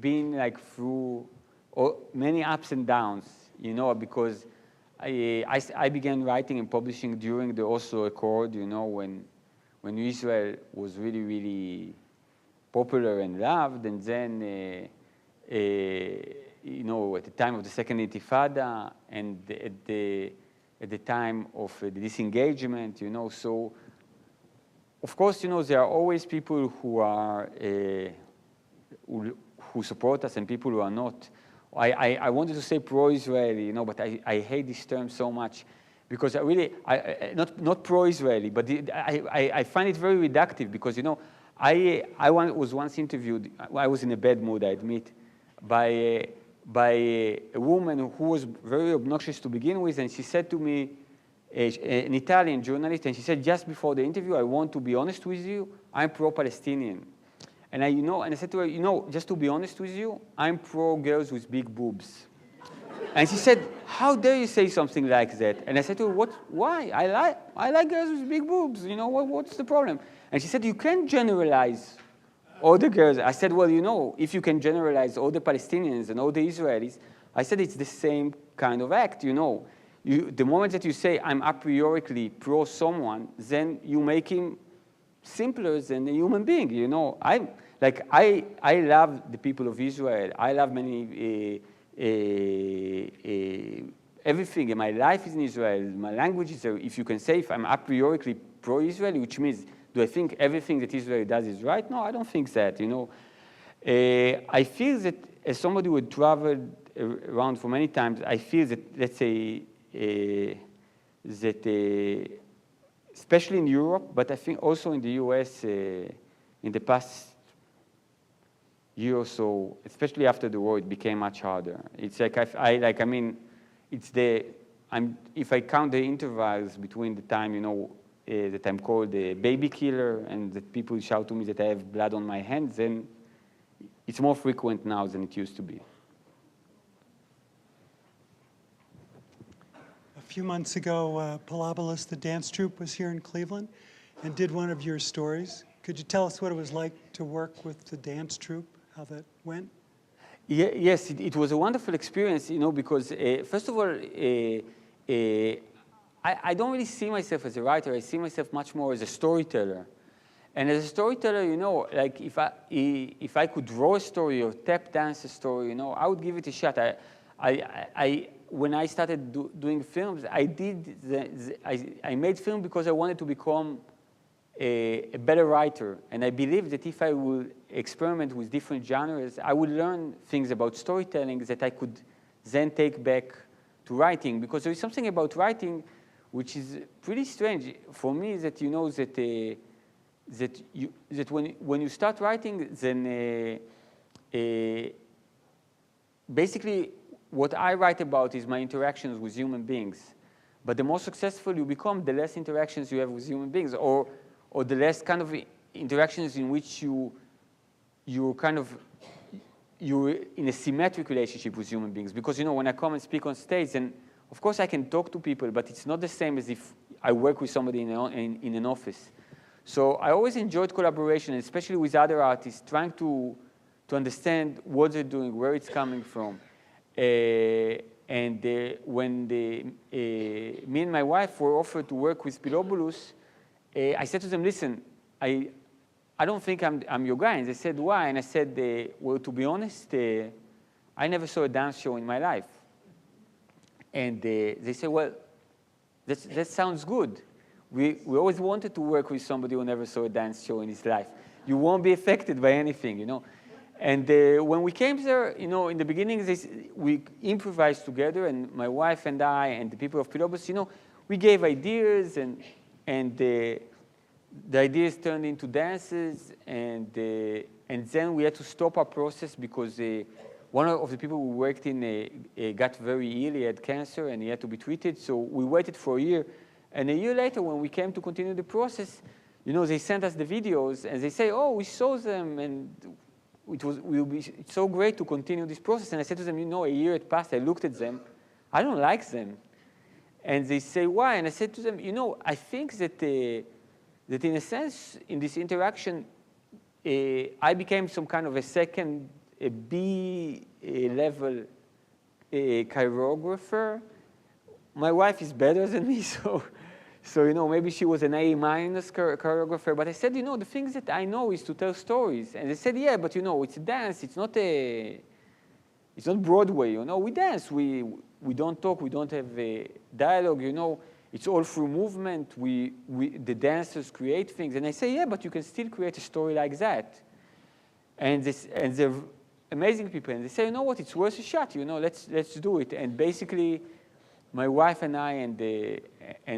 been like through many ups and downs, because I began writing and publishing during the Oslo Accord, when Israel was really, really popular and loved, and then, at the time of the Second Intifada, and at the time of the disengagement, so of course, there are always people who are who support us and people who are not. I wanted to say pro-Israeli, but I hate this term so much because not pro-Israeli, but I find it very reductive because I was once interviewed. I was in a bad mood, I admit, by a woman who was very obnoxious to begin with, and she said to me, an Italian journalist, and she said, just before the interview, I want to be honest with you, I'm pro-Palestinian. And I said to her, just to be honest with you, I'm pro-girls with big boobs. And she said, how dare you say something like that? And I said to her, why? I like girls with big boobs, what's the problem? And she said, you can't generalize all the girls. I said, well, if you can generalize all the Palestinians and all the Israelis, I said it's the same kind of act, the moment that you say I'm a priori pro someone, then you make him simpler than a human being, I love the people of Israel. I love many, everything. My life is in Israel. My language is there. If you can say if I'm a priori pro-Israeli, which means do I think everything that Israel does is right? No, I don't think that, I feel that as somebody who had traveled around for many times, I feel that, let's say, especially in Europe, but I think also in the US in the past year or so, especially after the war, it became much harder. It's like, if I count the intervals between the time, that I'm called a baby killer and that people shout to me that I have blood on my hands, then it's more frequent now than it used to be. A few months ago, Palabolis, the dance troupe, was here in Cleveland and did one of your stories. Could you tell us what it was like to work with the dance troupe, how that went? Yes, it was a wonderful experience, because first of all, I don't really see myself as a writer. I see myself much more as a storyteller. And as a storyteller, like if I could draw a story or tap dance a story, I would give it a shot. when I started doing films, I made film because I wanted to become a better writer. And I believe that if I would experiment with different genres, I would learn things about storytelling that I could then take back to writing. Because there is something about writing which is pretty strange for me, that you know that that when you start writing, then basically what I write about is my interactions with human beings. But the more successful you become, the less interactions you have with human beings, or the less kind of interactions in which you're in a symmetric relationship with human beings. Because you know, when I come and speak on stage, and of course I can talk to people, but it's not the same as if I work with somebody in an office. So I always enjoyed collaboration, especially with other artists, trying to understand what they're doing, where it's coming from. When me and my wife were offered to work with Piloboulos, I said to them, listen, I don't think I'm your guy. And they said, why? And I said, well, to be honest, I never saw a dance show in my life. And they said, well, that sounds good. We always wanted to work with somebody who never saw a dance show in his life. You won't be affected by anything, you know. And when we came there, you know, in the beginning, we improvised together, and my wife and I and the people of Piloboulos, you know, we gave ideas, and the ideas turned into dances, and then we had to stop our process because one of the people we worked in got very ill. He had cancer, and he had to be treated. So we waited for a year. And a year later, when we came to continue the process, you know, they sent us the videos, and they say, oh, we saw them, and it's so great to continue this process. And I said to them, you know, a year had passed. I looked at them. I don't like them. And they say, why? And I said to them, you know, I think that in a sense, in this interaction, I became some kind of a second B-level choreographer. My wife is better than me, so you know, maybe she was an A- choreographer. But I said, you know, the things that I know is to tell stories. And they said, yeah, but you know, it's a dance. It's not Broadway. You know, we dance. We don't talk. We don't have a dialogue. You know, it's all through movement. The dancers create things. And I say, yeah, but you can still create a story like that. And they're amazing people. And they say, you know what? It's worth a shot. You know, let's do it. And basically, my wife and I and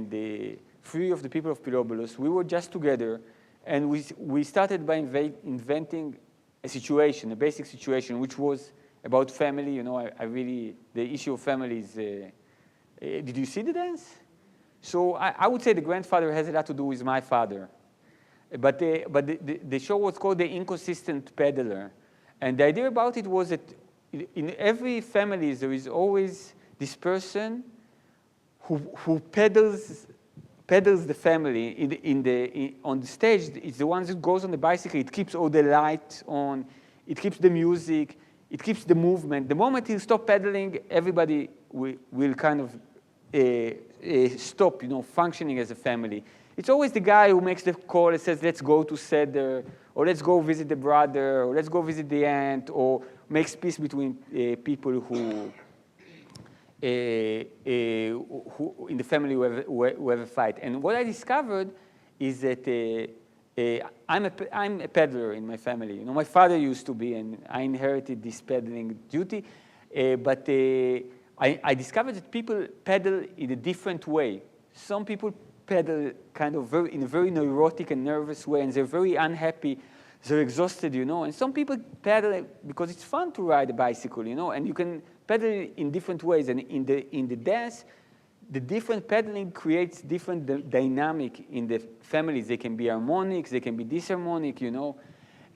the three of the people of Piloboulos, we were just together, and we started by inventing a situation, a basic situation, which was about family. You know, the issue of family is. Did you see the dance? So I would say the grandfather has a lot to do with my father, but the show was called The Inconsistent Peddler, and the idea about it was that in every family there is always this person who peddles the family. On the stage, it's the one that goes on the bicycle. It keeps all the light on. It keeps the music. It keeps the movement. The moment he'll stop pedaling, everybody will kind of stop, you know, functioning as a family. It's always the guy who makes the call and says, let's go to Seder, or let's go visit the brother, or let's go visit the aunt, or makes peace between people who in the family who have a fight. And what I discovered is that I'm a peddler in my family. You know, my father used to be, and I inherited this peddling duty. But I discovered that people peddle in a different way. Some people peddle kind of in a very neurotic and nervous way, and they're very unhappy. They're exhausted, you know. And some people pedal because it's fun to ride a bicycle, you know, and you can pedal in different ways. And in the dance, the different pedaling creates different dynamic in the families. They can be harmonic, they can be disharmonic, you know.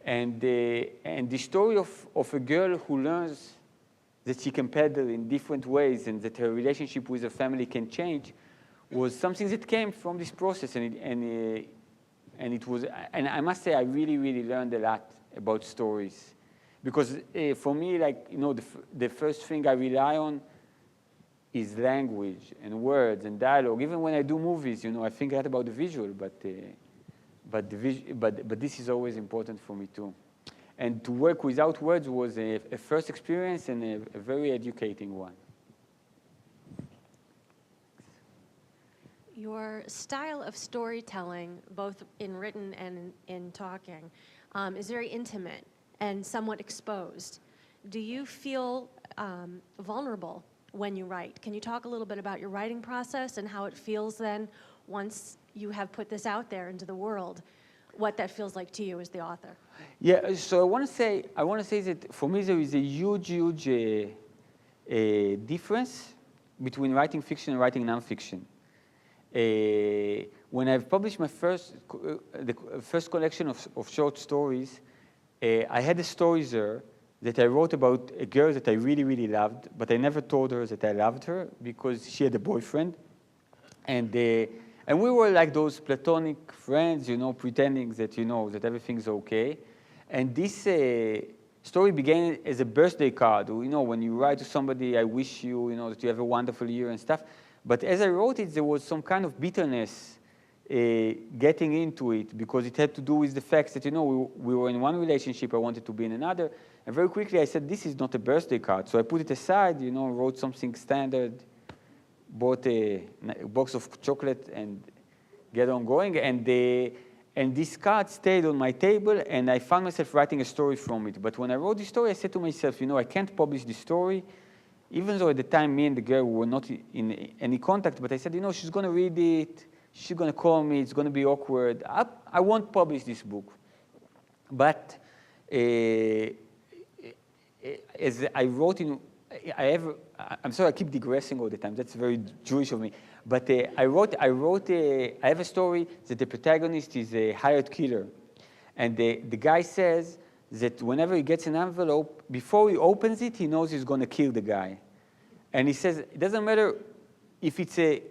And the story of a girl who learns that she can pedal in different ways and that her relationship with her family can change was something that came from this process. And I must say, I really, really learned a lot about stories. Because for me, like, you know, the first thing I rely on is language and words and dialogue. Even when I do movies, you know, I think a lot about the visual, but this is always important for me too. And to work without words was a first experience and a very educating one. Your style of storytelling, both in written and in talking, is very intimate and somewhat exposed. Do you feel vulnerable when you write? Can you talk a little bit about your writing process and how it feels then once you have put this out there into the world, what that feels like to you as the author? Yeah, so I want to say that for me there is a huge difference between writing fiction and writing nonfiction. When I've published my the first collection of short stories, I had a story there that I wrote about a girl that I really loved, but I never told her that I loved her because she had a boyfriend. And we were like those platonic friends, you know, pretending that, you know, that everything's okay. And this story began as a birthday card. You know, when you write to somebody, I wish you, you know, that you have a wonderful year and stuff. But as I wrote it, there was some kind of bitterness getting into it because it had to do with the fact that, you know, we were in one relationship, I wanted to be in another. And very quickly I said, this is not a birthday card. So I put it aside, you know, wrote something standard, bought a box of chocolate and get on going. And this card stayed on my table and I found myself writing a story from it. But when I wrote this story, I said to myself, you know, I can't publish this story, even though at the time me and the girl were not in any contact, but I said, you know, she's going to read it, she's going to call me, it's going to be awkward. I won't publish this book. But as I wrote in, I'm sorry, I keep digressing all the time. That's very Jewish of me. But I have a story that the protagonist is a hired killer. And the guy says that whenever he gets an envelope, before he opens it, he knows he's going to kill the guy. And he says, it doesn't matter if it's a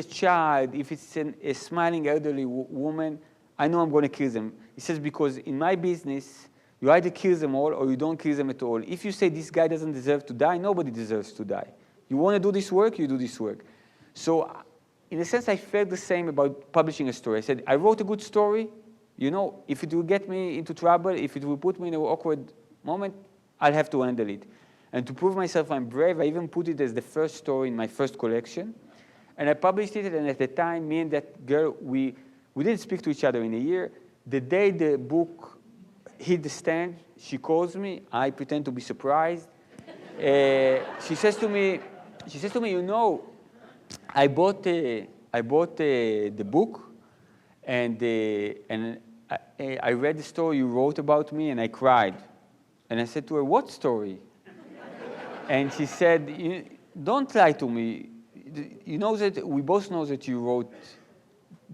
child, if it's a smiling elderly woman, I know I'm going to kill them. He says, because in my business, you either kill them all or you don't kill them at all. If you say this guy doesn't deserve to die, nobody deserves to die. You want to do this work, you do this work. So in a sense, I felt the same about publishing a story. I said, I wrote a good story. You know, if it will get me into trouble, if it will put me in an awkward moment, I'll have to handle it. And to prove myself I'm brave, I even put it as the first story in my first collection. And I published it, and at the time, me and that girl, we didn't speak to each other in a year. The day the book hit the stand, she calls me. I pretend to be surprised. She says to me, you know, I bought the book, and I read the story you wrote about me, and I cried. And I said to her, what story? And she said, don't lie to me. You know that we both know that you wrote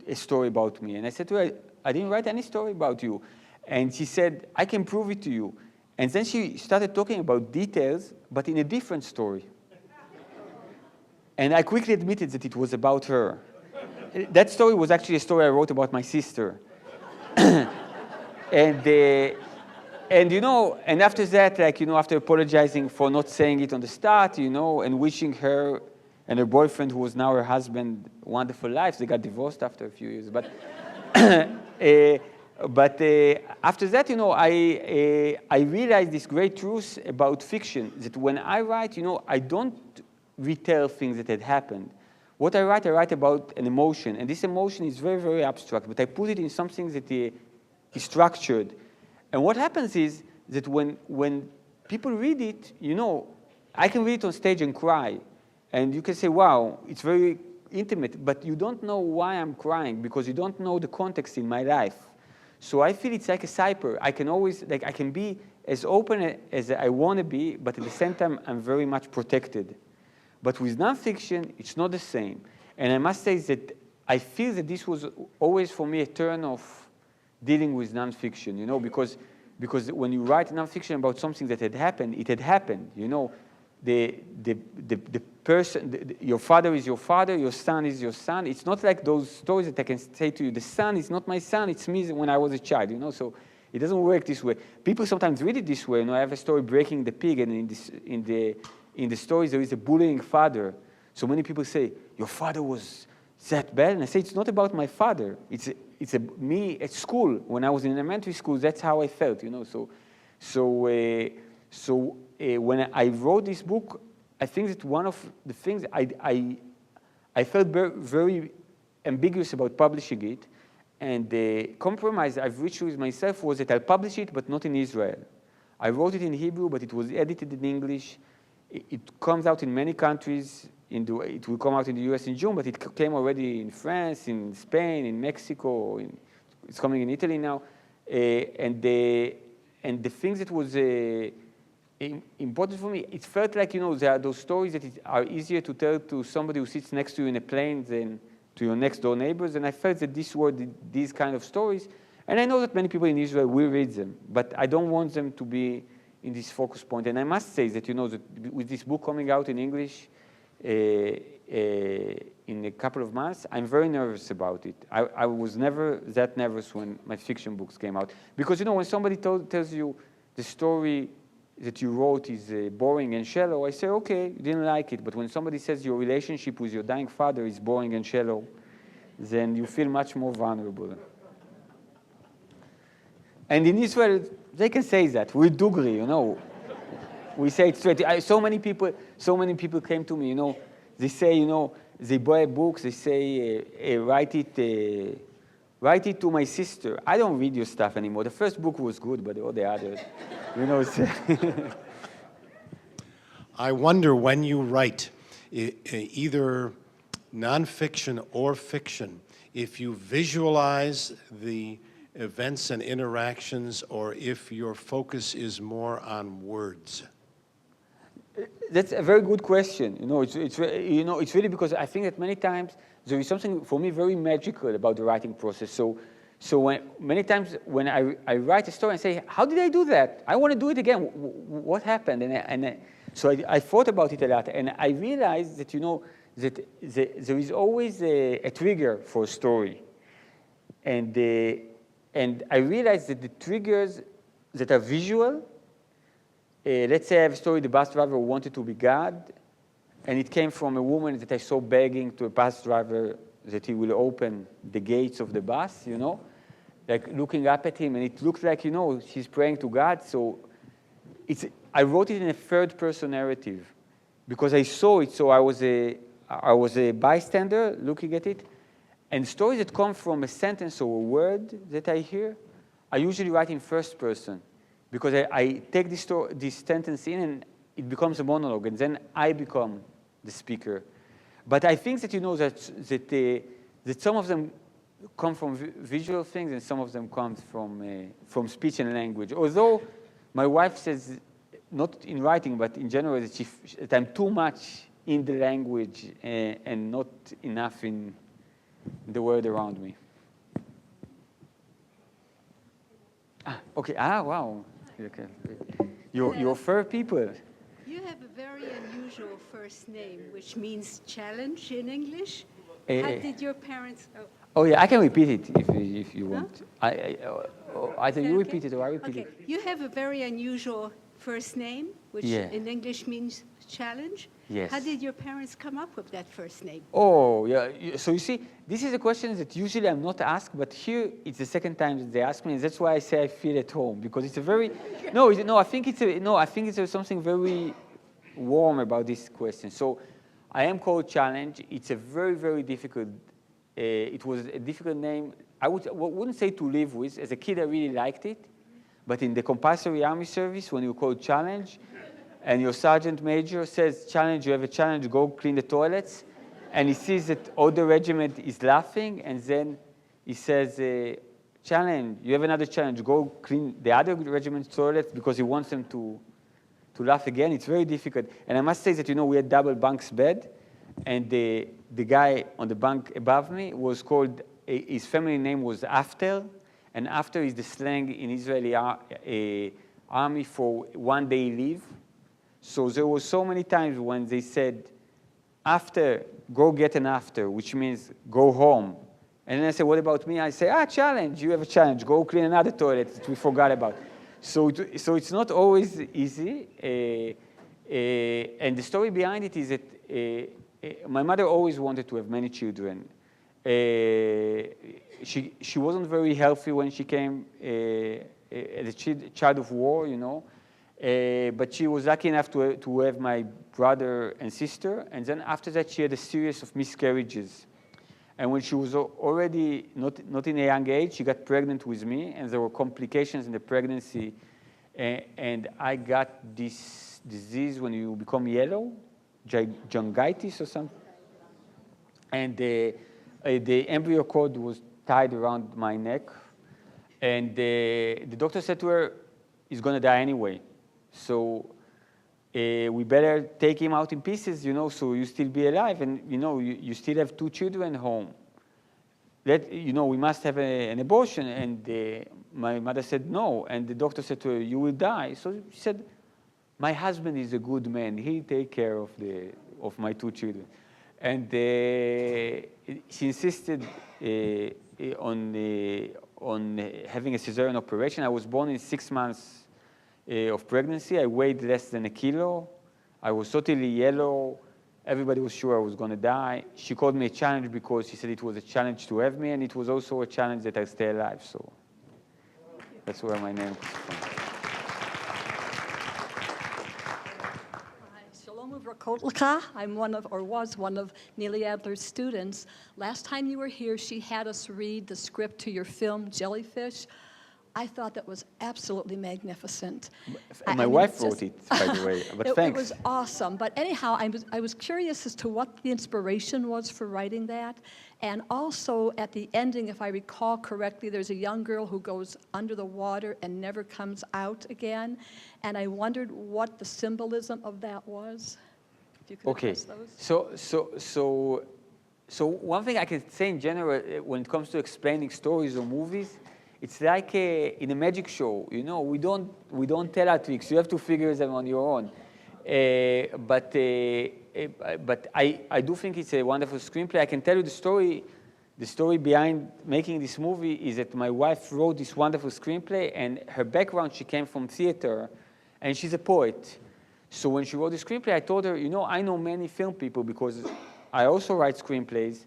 a story about me. And I said to her, I didn't write any story about you. And she said, I can prove it to you. And then she started talking about details, but in a different story. And I quickly admitted that it was about her. That story was actually a story I wrote about my sister. And you know, and after that, like, you know, after apologizing for not saying it on the start, you know, and wishing her and her boyfriend, who was now her husband, wonderful lives. They got divorced after a few years. But after that, you know, I realized this great truth about fiction, that when I write, you know, I don't retell things that had happened. What I write about an emotion, and this emotion is very, very abstract, but I put it in something that is structured. And what happens is that when people read it, you know, I can read it on stage and cry. And you can say, wow, it's very intimate, but you don't know why I'm crying because you don't know the context in my life. So I feel it's like a cipher. I can always, like, I can be as open as I want to be, but at the same time, I'm very much protected. But with nonfiction, it's not the same. And I must say that I feel that this was always for me a turn of dealing with nonfiction, you know, because when you write nonfiction about something that had happened, it had happened, you know. The person, your father is your father, your son is your son. It's not like those stories that I can say to you, the son is not my son, it's me when I was a child, you know. So it doesn't work this way. People sometimes read it this way. You know, I have a story, Breaking the Pig, and in the stories there is a bullying father. So many people say, your father was that bad? And I say, it's not about my father. It's me at school. When I was in elementary school, that's how I felt, you know. So when I wrote this book, I think that one of the things I felt very ambiguous about publishing it. And the compromise I've reached with myself was that I'll publish it, but not in Israel. I wrote it in Hebrew, but it was edited in English. It comes out in many countries. It will come out in the US in June, but it came already in France, in Spain, in Mexico. It's coming in Italy now. And the things that was important for me, it felt like, there are those stories that are easier to tell to somebody who sits next to you in a plane than to your next door neighbors. And I felt that these kind of stories. And I know that many people in Israel will read them, but I don't want them to be in this focus point. And I must say that, that with this book coming out in English in a couple of months, I'm very nervous about it. I was never that nervous when my fiction books came out. Because, when somebody tells you the story that you wrote is boring and shallow, I say, okay, you didn't like it. But when somebody says your relationship with your dying father is boring and shallow, then you feel much more vulnerable. And in Israel, they can say that. We're Dugri, We say it straight. So many people came to me, They say, they buy books, they say, write it to my sister. I don't read your stuff anymore. The first book was good, but all the others, I wonder when you write, either nonfiction or fiction, if you visualize the events and interactions, or if your focus is more on words. That's a very good question. It's really because I think that many times there is something for me very magical about the writing process. So many times when I write a story and say, how did I do that? I want to do it again. What happened? So I thought about it a lot, and I realized that that there is always a trigger for a story, and I realized that the triggers that are visual. Let's say I have a story, the bus driver wanted to be God, and it came from a woman that I saw begging to a bus driver that he will open the gates of the bus, like looking up at him, and it looked like, she's praying to God. So I wrote it in a third-person narrative because I saw it, so I was a bystander looking at it. And stories that come from a sentence or a word that I hear, I usually write in first person. Because I take this sentence in and it becomes a monologue, and then I become the speaker. But I think that that some of them come from visual things, and some of them come from speech and language. Although my wife says, not in writing, but in general, that I'm too much in the language and not enough in the world around me. Okay. Wow. Okay. You're fair people. You have a very unusual first name, which means challenge in English. How did your parents... Oh, yeah, I can repeat it if you want. Either you repeat it or I repeat it. You have a very unusual first name, which in English means challenge. Yes. How did your parents come up with that first name? Oh, yeah. So you see, this is a question that usually I'm not asked, but here it's the second time that they ask me, and that's why I say I feel at home, because it's a very I think it's something very warm about this question. So I am called Challenge. It's a very, very difficult. It was a difficult name. I wouldn't say to live with. As a kid, I really liked it, but in the compulsory army service, when you're called Challenge, and your sergeant major says, challenge, you have a challenge, go clean the toilets. And he sees that all the regiment is laughing, and then he says, challenge, you have another challenge, go clean the other regiment's toilets, because he wants them to laugh again. It's very difficult. And I must say that, we had double bunks bed, and the guy on the bunk above me was called, his family name was After, and After is the slang in Israeli army for one day leave. So there were so many times when they said, after, go get an after, which means go home. And then I said, what about me? I say, challenge, you have a challenge, go clean another toilet that we forgot about. So it's not always easy. And the story behind it is that my mother always wanted to have many children. She wasn't very healthy when she came as a child of war, but she was lucky enough to have my brother and sister. And then after that, she had a series of miscarriages. And when she was already not in a young age, she got pregnant with me, and there were complications in the pregnancy. And I got this disease when you become yellow, jongitis or something. And the embryo cord was tied around my neck. And the doctor said to her, he's going to die anyway. So we better take him out in pieces, so you still be alive. And, you still have 2 children home. We must have an abortion. And my mother said no. And the doctor said to her, you will die. So she said, my husband is a good man. He'll take care of my 2 children. And she insisted on having a cesarean operation. I was born in 6 months of pregnancy. I weighed less than 1 kilo. I was totally yellow. Everybody was sure I was going to die. She called me a challenge because she said it was a challenge to have me, and it was also a challenge that I stay alive. So that's where my name comes from. Shalom Uvrakotlika. I'm was one of Neely Adler's students. Last time you were here, she had us read the script to your film, Jellyfish. I thought that was absolutely magnificent. My wife wrote it, by the way, but thanks. It was awesome. But anyhow, I was curious as to what the inspiration was for writing that. And also, at the ending, if I recall correctly, there's a young girl who goes under the water and never comes out again. And I wondered what the symbolism of that was. If you could address those. So one thing I can say in general, when it comes to explaining stories or movies, it's like in a magic show, we don't tell our tricks. You have to figure them on your own. But I do think it's a wonderful screenplay. I can tell you the story. The story behind making this movie is that my wife wrote this wonderful screenplay, and her background, she came from theater, and she's a poet. So when she wrote the screenplay, I told her, I know many film people because I also write screenplays.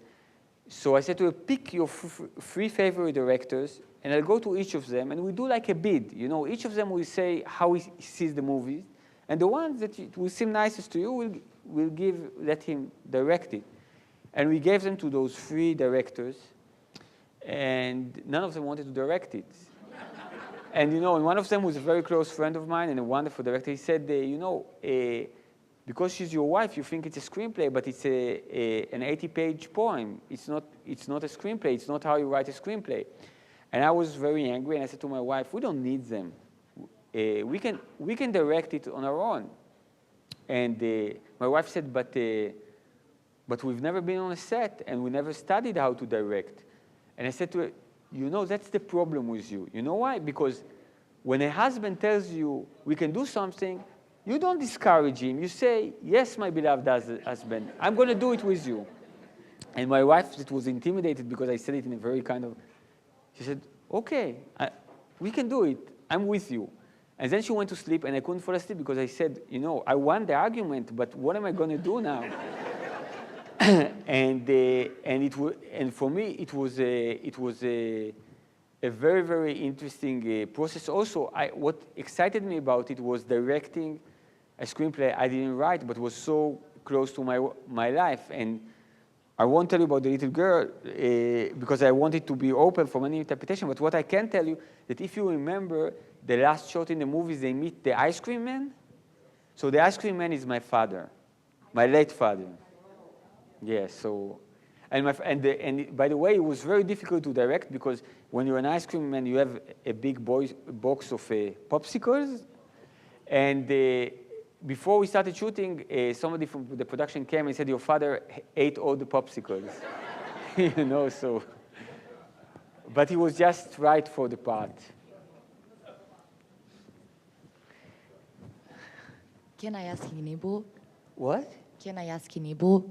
So I said to her, pick your 3 favorite directors, and I'll go to each of them, and we do like a bid. Each of them will say how he sees the movie, and the ones that will seem nicest to you, we'll let him direct it. And we gave them to those 3 directors, and none of them wanted to direct it. And and one of them was a very close friend of mine and a wonderful director. He said, because she's your wife, you think it's a screenplay, but it's an 80-page poem. It's not a screenplay. It's not how you write a screenplay. And I was very angry, and I said to my wife, we don't need them. We can direct it on our own. And my wife said, but we've never been on a set, and we never studied how to direct. And I said to her, that's the problem with you. You know why? Because when a husband tells you we can do something, you don't discourage him. You say, yes, my beloved husband, I'm going to do it with you. And my wife was intimidated because I said it in a very she said, okay, we can do it. I'm with you. And then she went to sleep, and I couldn't fall asleep because I said, I won the argument, but what am I going to do now? and for me, it was a very, very interesting process. Also, what excited me about it was directing a screenplay I didn't write, but was so close to my life. And I won't tell you about the little girl because I want it to be open for any interpretation. But what I can tell you, that if you remember the last shot in the movies, they meet the ice cream man. So the ice cream man is my father, my late father. Yes. So, and by the way, it was very difficult to direct because when you're an ice cream man, you have a big box of popsicles, and before we started shooting, somebody from the production came and said, your father ate all the popsicles. So. But he was just right for the part. Can I ask in Hebrew? What? Can I ask in Hebrew?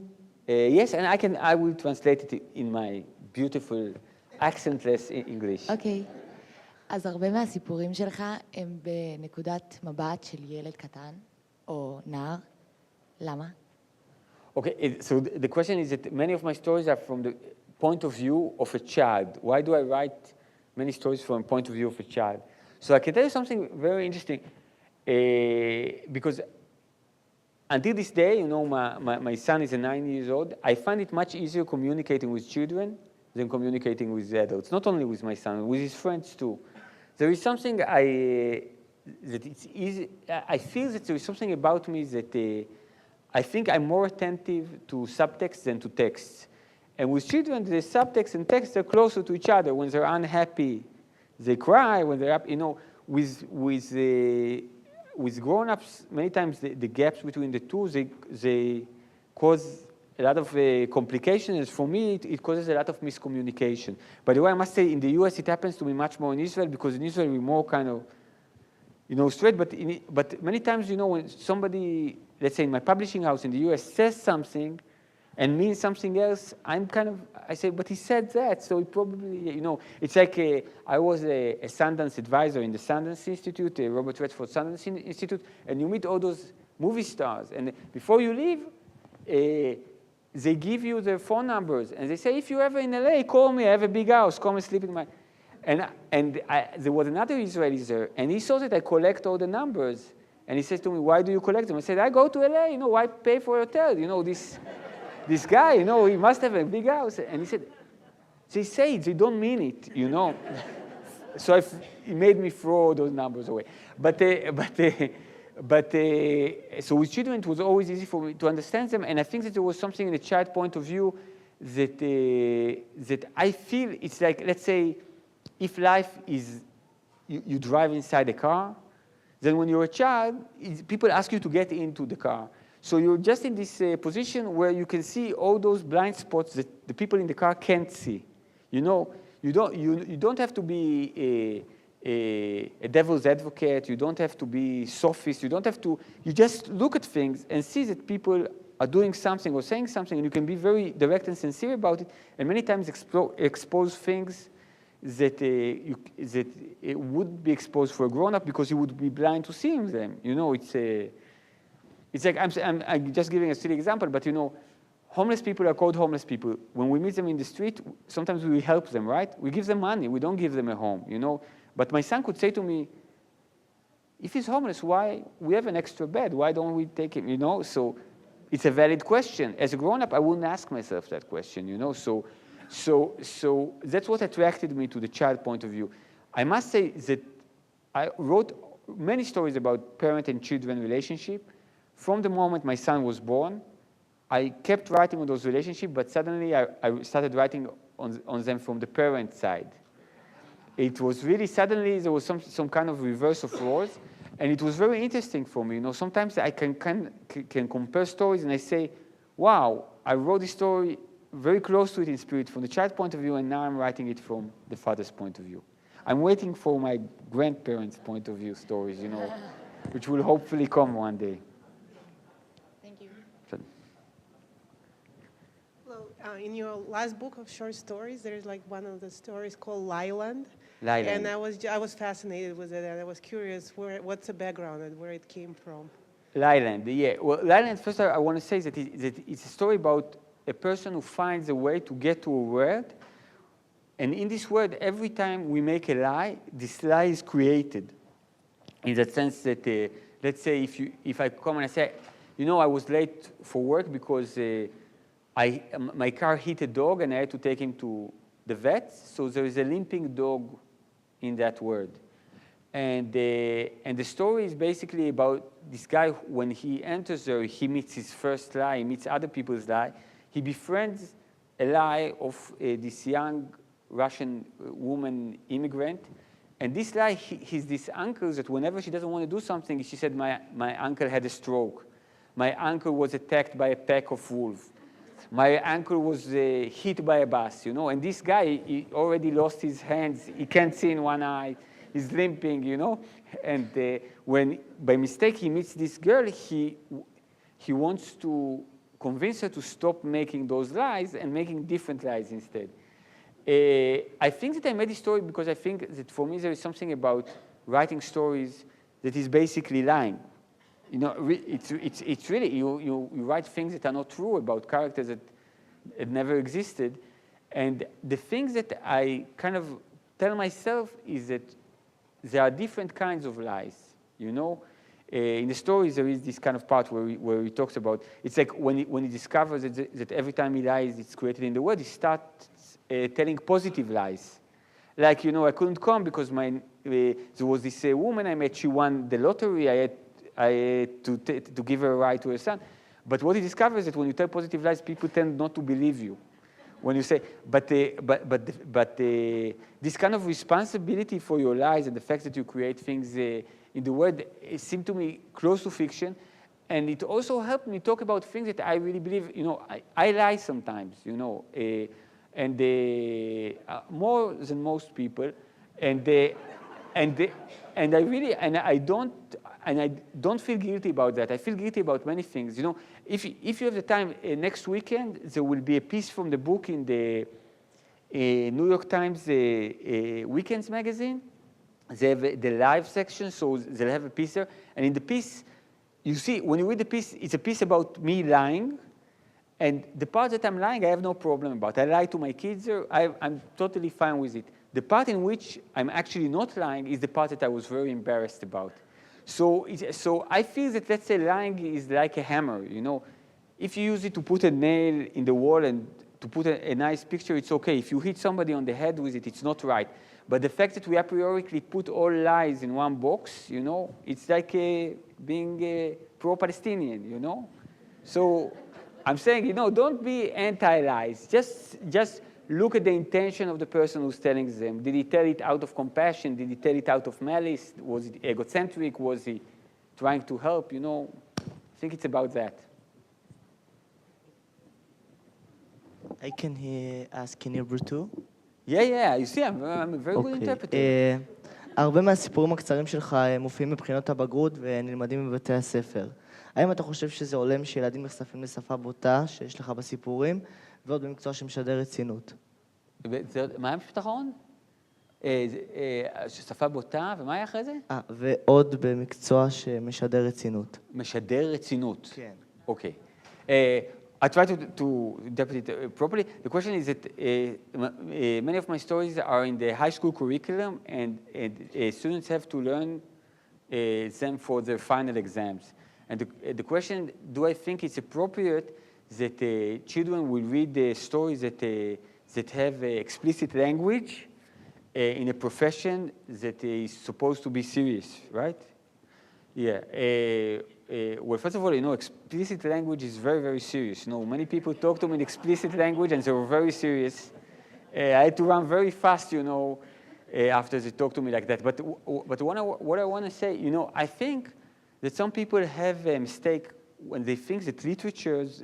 Yes, and I will translate it in my beautiful accentless English. אוקיי. אז הרבה מהסיפורים שלך הם בנקודת מבט של ילד קטן או נער. למה? Okay, so the question is that many of my stories are from the point of view of a child. Why do I write many stories from the point of view of a child? So I can tell you something very interesting, because until this day, you know, my son is 9 years old. I find it much easier communicating with children than communicating with adults. Not only with my son, with his friends too. There is something that it's easy. I feel that there is something about me that I think I'm more attentive to subtext than to texts. And with children, the subtext and text are closer to each other. When they're unhappy, they cry. When they're happy, you know, with grown-ups, many times the gaps between the two, they cause a lot of complications. For me, it causes a lot of miscommunication. By the way, I must say, in the US, it happens to me much more in Israel, because in Israel, we're more kind of, you know, straight. But many times, you know, when somebody, let's say in my publishing house in the US, says something and means something else, I say, but he said that, so he probably, you know, it's like I was a Sundance advisor in the Sundance Institute, Robert Redford Sundance Institute, and you meet all those movie stars, and before you leave, they give you their phone numbers, and they say, if you're ever in LA, call me, I have a big house, come and sleep in my, there was another Israeli there, and he saw that I collect all the numbers, and he says to me, why do you collect them? I said, I go to LA, you know, why pay for a hotel? You know, this guy, you know, he must have a big house. And he said, they say it, they don't mean it, you know. So it made me throw those numbers away. So with children, it was always easy for me to understand them. And I think that there was something in the child point of view that I feel it's like, let's say, if life is, you drive inside a car, then when you're a child, people ask you to get into the car. So you're just in this position where you can see all those blind spots that the people in the car can't see. You know, you don't have to be a devil's advocate. You don't have to be sophist. You don't have to. You just look at things and see that people are doing something or saying something, and you can be very direct and sincere about it. And many times expose things that it would be exposed for a grown-up because you would be blind to seeing them. You know, it's like, I'm just giving a silly example, but you know, homeless people are called homeless people. When we meet them in the street, sometimes we help them, right? We give them money, we don't give them a home, you know? But my son could say to me, if he's homeless, why? We have an extra bed, why don't we take him, you know? So it's a valid question. As a grown-up, I wouldn't ask myself that question, you know? So that's what attracted me to the child point of view. I must say that I wrote many stories about parent and children relationship. From the moment my son was born, I kept writing on those relationships, but suddenly I started writing on them from the parent side. It was really, suddenly there was some kind of reverse of roles, and it was very interesting for me. You know, sometimes I can compare stories and I say, wow, I wrote this story very close to it in spirit from the child point of view, and now I'm writing it from the father's point of view. I'm waiting for my grandparents' point of view stories, you know, which will hopefully come one day. In your last book of short stories, there's like one of the stories called Lyland. Lyland. And I was fascinated with it, and I was curious what's the background and where it came from. Lyland, yeah. Well, Lyland, first I want to say that it's a story about a person who finds a way to get to a world, and in this world, every time we make a lie, this lie is created. In the sense that, let's say if I come and I say, you know, I was late for work because my car hit a dog and I had to take him to the vet. So there is a limping dog in that word. And the story is basically about this guy. When he enters there, he meets his first lie, he meets other people's lie. He befriends a lie of this young Russian woman immigrant. And this lie, he's this uncle that whenever she doesn't want to do something, she said, my uncle had a stroke. My uncle was attacked by a pack of wolves. My uncle was hit by a bus, you know, and this guy, he already lost his hands. He can't see in one eye. He's limping, you know. And when, by mistake, he meets this girl, he wants to convince her to stop making those lies and making different lies instead. I think that I made this story because I think that for me there is something about writing stories that is basically lying. You know, it's really, you write things that are not true about characters that never existed. And the things that I kind of tell myself is that there are different kinds of lies, you know. In the stories, there is this kind of part where he talks about, it's like when he discovers that every time he lies, it's created in the world, he starts telling positive lies. Like, you know, I couldn't come because there was this woman I met, she won the lottery, I had to give her a ride to her son. But what he discovers is that when you tell positive lies, people tend not to believe you. When you say, but this kind of responsibility for your lies and the fact that you create things in the world, it seemed to me close to fiction. And it also helped me talk about things that I really believe. You know, I lie sometimes, you know, and more than most people. And I don't feel guilty about that. I feel guilty about many things. You know, if you have the time, next weekend there will be a piece from the book in the New York Times Weekends magazine. They have the live section, so they'll have a piece there. And in the piece, you see, when you read the piece, it's a piece about me lying. And the part that I'm lying, I have no problem about. I lie to my kids. I'm totally fine with it. The part in which I'm actually not lying is the part that I was very embarrassed about. So I feel that, let's say, lying is like a hammer, you know. If you use it to put a nail in the wall and to put a nice picture, it's okay. If you hit somebody on the head with it, it's not right. But the fact that we a priori put all lies in one box, you know, it's like being a pro-Palestinian, you know. So I'm saying, you know, don't be anti-lies. Just look at the intention of the person who's telling them. Did he tell it out of compassion? Did he tell it out of malice? Was it egocentric? Was he trying to help? You know, I think it's about that. I can ask in Hebrew too? Yeah, you see, I'm a very good interpreter. הרבה מהסיפורים הקצרים שלך מופיעים בבחינות הבגרות ונלמדים בבתי הספר. האם אתה חושב שזה הולם שילדים נחשפים לשפה בוטה שיש לך בסיפורים, ועוד במקצוע שמשדר רצינות? מה המשפט האחרון? שפה בוטה, ומה היה אחרי זה? ועוד במקצוע שמשדר רצינות. משדר רצינות. כן. אוקיי. I try to interpret it properly. The question is that many of my stories are in the high school curriculum, and students have to learn them for their final exams. And the question, do I think it's appropriate that children will read the stories that have explicit language in a profession that is supposed to be serious, right? Yeah. Well, first of all, you know, explicit language is very, very serious. You know, many people talk to me in explicit language, and they were very serious. I had to run very fast, you know, after they talk to me like that. But what I want to say, you know, I think that some people have a mistake when they think that literature's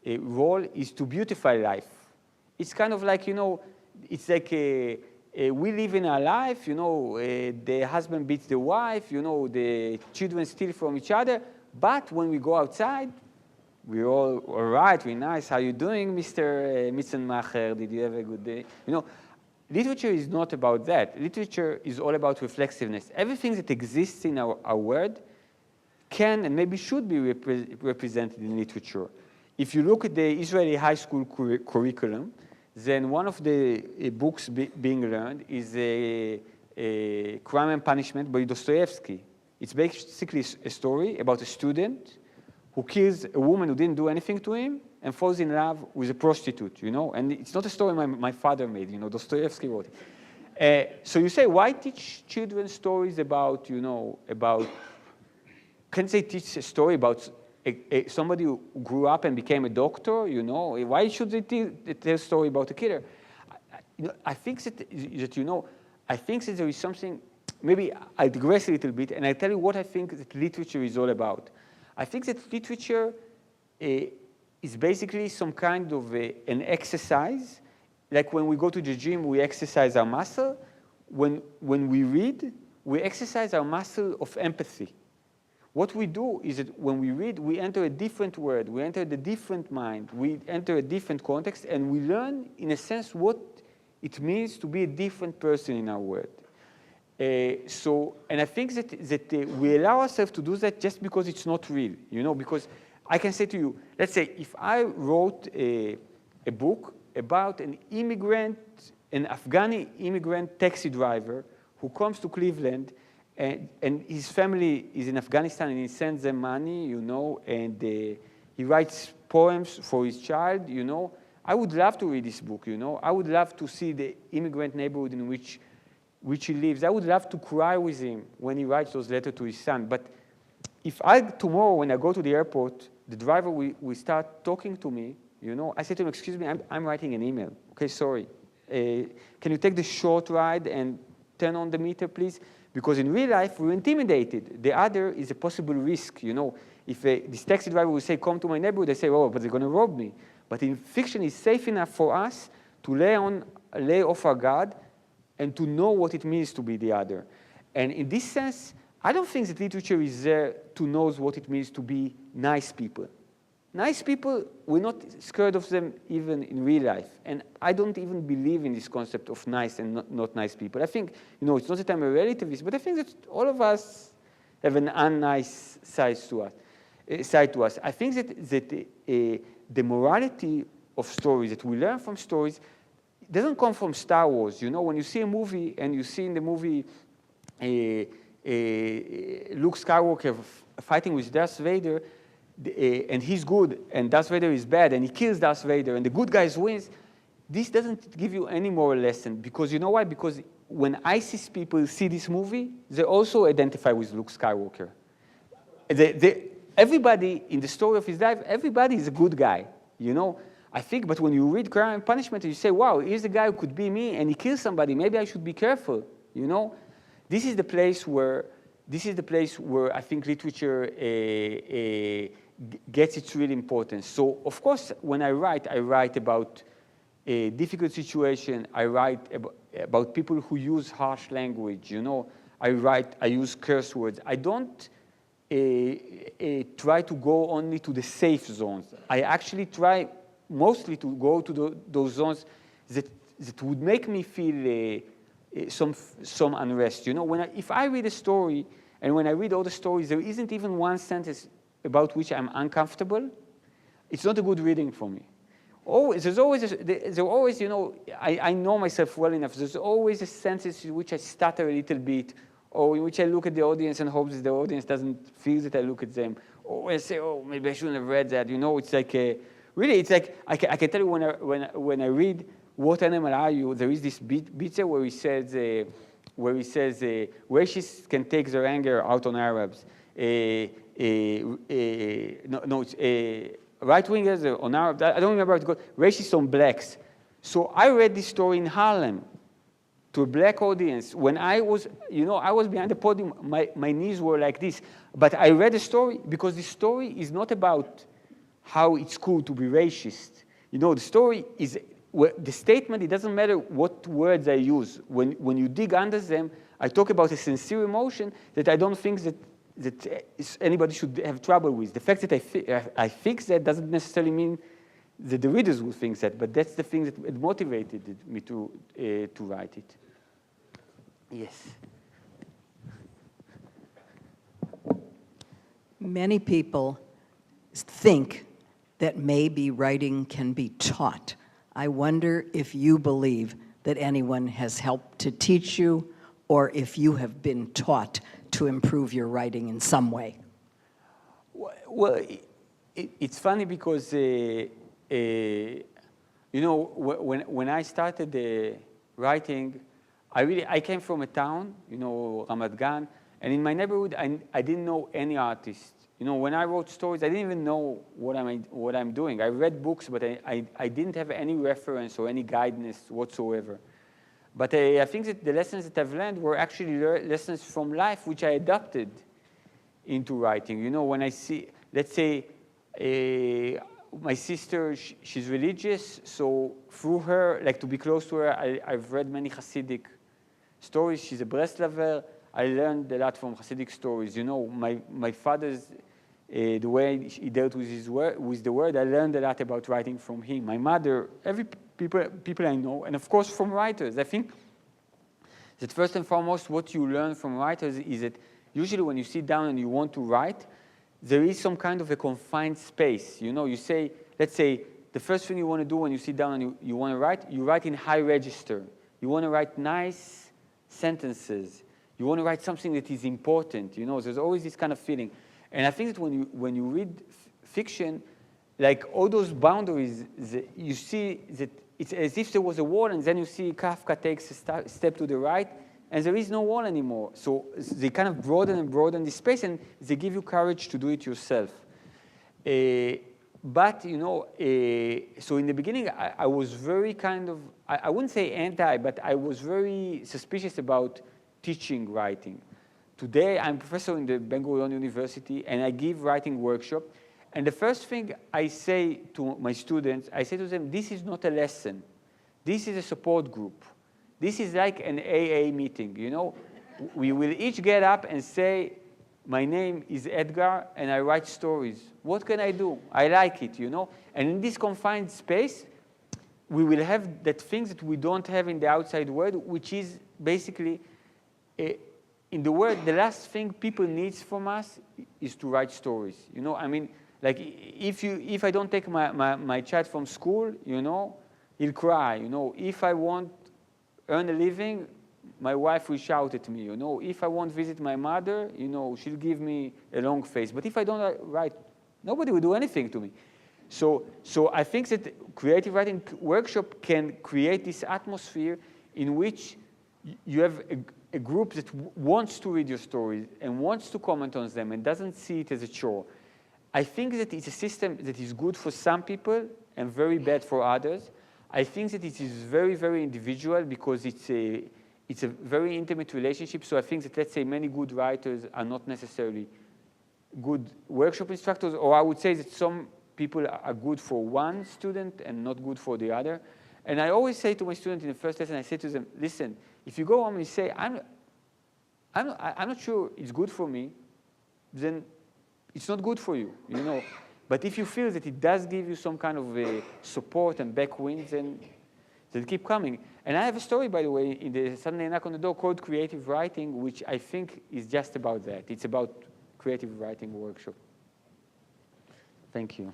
role is to beautify life. It's kind of like, you know, it's like we live in our life, you know, the husband beats the wife, you know, the children steal from each other, but when we go outside, we're all right, we're nice, how you doing, Mr. Mitzenmacher, did you have a good day? You know, literature is not about that. Literature is all about reflexiveness. Everything that exists in our world can and maybe should be represented in literature. If you look at the Israeli high school curriculum, then one of the books being learned is Crime and Punishment by Dostoevsky. It's basically a story about a student who kills a woman who didn't do anything to him and falls in love with a prostitute, you know? And it's not a story my father made, you know, Dostoevsky wrote it. So you say, why teach children stories about, you know, can't they teach a story about somebody who grew up and became a doctor, you know? Why should they tell a story about a killer? I think that, you know, I think that there is something, maybe I digress a little bit, and I tell you what I think that literature is all about. I think that literature is basically some kind of an exercise. Like when we go to the gym, we exercise our muscle. When we read, we exercise our muscle of empathy. What we do is that when we read, we enter a different world, we enter a different mind, we enter a different context, and we learn, in a sense, what it means to be a different person in our world. And I think that we allow ourselves to do that just because it's not real, you know, because I can say to you, let's say if I wrote a book about an immigrant, an Afghani immigrant taxi driver who comes to Cleveland and his family is in Afghanistan, and he sends them money, you know, and he writes poems for his child, you know. I would love to read this book, you know. I would love to see the immigrant neighborhood in which he lives. I would love to cry with him when he writes those letters to his son. But if tomorrow when I go to the airport, the driver will start talking to me, you know, I say to him, excuse me, I'm writing an email. Okay, sorry. Can you take the short ride and turn on the meter, please? Because in real life, we're intimidated. The other is a possible risk, you know. If this taxi driver will say, come to my neighborhood, they say, oh, but they're going to rob me. But in fiction, it's safe enough for us to lay off our guard and to know what it means to be the other. And in this sense, I don't think that literature is there to know what it means to be nice people. Nice people, we're not scared of them even in real life. And I don't even believe in this concept of nice and not nice people. I think, you know, it's not that I'm a relativist, but I think that all of us have an unnice side to us. I think that the morality of stories that we learn from stories doesn't come from Star Wars. You know, when you see a movie and you see in the movie Luke Skywalker fighting with Darth Vader, and he's good, and Darth Vader is bad, and he kills Darth Vader, and the good guys wins, this doesn't give you any moral lesson. Because you know why? Because when ISIS people see this movie, they also identify with Luke Skywalker. Everybody in the story of his life, everybody is a good guy, you know? I think, but when you read Crime and Punishment, you say, wow, here's a guy who could be me, and he kills somebody. Maybe I should be careful, you know? This is the place where I think literature gets its real importance. So, of course, when I write about a difficult situation. I write about people who use harsh language, you know. I use curse words. I don't try to go only to the safe zones. I actually try mostly to go to those zones that would make me feel some unrest. You know, if I read a story, and when I read all the stories, there isn't even one sentence about which I'm uncomfortable, it's not a good reading for me. There's always, you know, I know myself well enough. There's always a sentence in which I stutter a little bit, or in which I look at the audience and hope that the audience doesn't feel that I look at them. Or I say, oh, maybe I shouldn't have read that. You know, it's like really, it's like I can tell you when I read What Animal Are You? There is this bit there where he says racists can take their anger out on Arabs. Right-wingers on Arabs. I don't remember how it goes. Racists on blacks. So I read this story in Harlem to a black audience. When I was, you know, I was behind the podium. My knees were like this. But I read the story because the story is not about how it's cool to be racist. You know, the story is the statement. It doesn't matter what words I use. When you dig under them, I talk about a sincere emotion that I don't think that anybody should have trouble with. The fact that I fix that doesn't necessarily mean that the readers will think that, but that's the thing that motivated me to write it. Yes. Many people think that maybe writing can be taught. I wonder if you believe that anyone has helped to teach you, or if you have been taught to improve your writing in some way. Well, it's funny because, you know, when I started writing, I came from a town, you know, Ramat Gan, and in my neighborhood, I didn't know any artist. You know, when I wrote stories, I didn't even know what I'm doing. I read books, but I didn't have any reference or any guidance whatsoever. But I think that the lessons that I've learned were actually lessons from life, which I adapted into writing. You know, when I see, let's say, my sister, she's religious, so through her, like to be close to her, I've read many Hasidic stories. She's a Breslaver. I learned a lot from Hasidic stories. You know, my father's, the way he dealt with the word, I learned a lot about writing from him. My mother, people I know, and of course from writers. I think that first and foremost, what you learn from writers is that usually when you sit down and you want to write, there is some kind of a confined space. You know, you say, let's say, the first thing you want to do when you sit down and you want to write, you write in high register. You want to write nice sentences. You want to write something that is important, you know, there's always this kind of feeling. And I think that when you read fiction, like all those boundaries, you see that it's as if there was a wall, and then you see Kafka takes a step to the right, and there is no wall anymore. So they kind of broaden and broaden the space, and they give you courage to do it yourself. But, you know, so in the beginning, I was very kind of, I wouldn't say anti, but I was very suspicious about teaching writing. Today, I'm a professor in the Ben-Gurion University, and I give writing workshop. And the first thing I say to my students, I say to them, this is not a lesson. This is a support group. This is like an AA meeting, you know. We will each get up and say, my name is Edgar, and I write stories. What can I do? I like it, you know. And in this confined space, we will have that things that we don't have in the outside world, which is basically, in the world, the last thing people need from us is to write stories. You know, I mean, like if I don't take my child from school, you know, he'll cry. You know, if I want earn a living, my wife will shout at me. You know, if I won't visit my mother, you know, she'll give me a long face. But if I don't write, nobody will do anything to me. So I think that creative writing workshop can create this atmosphere in which you have a group that wants to read your stories and wants to comment on them and doesn't see it as a chore. I think that it's a system that is good for some people and very bad for others. I think that it is very, very individual because it's a very intimate relationship. So I think that, let's say, many good writers are not necessarily good workshop instructors, or I would say that some people are good for one student and not good for the other. And I always say to my students in the first lesson, I say to them, listen, if you go home and you say, I'm not sure it's good for me, then it's not good for you, you know. But if you feel that it does give you some kind of support and backwinds, then keep coming. And I have a story, by the way, in the Sunday Knock on the Door called Creative Writing, which I think is just about that. It's about creative writing workshop. Thank you.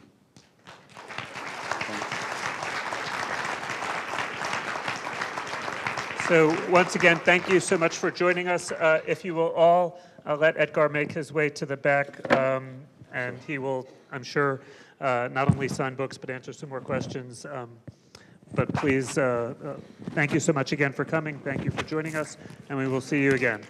So once again, thank you so much for joining us. If you will all let Edgar make his way to the back, and he will, I'm sure, not only sign books, but answer some more questions. But please, thank you so much again for coming. Thank you for joining us, and we will see you again.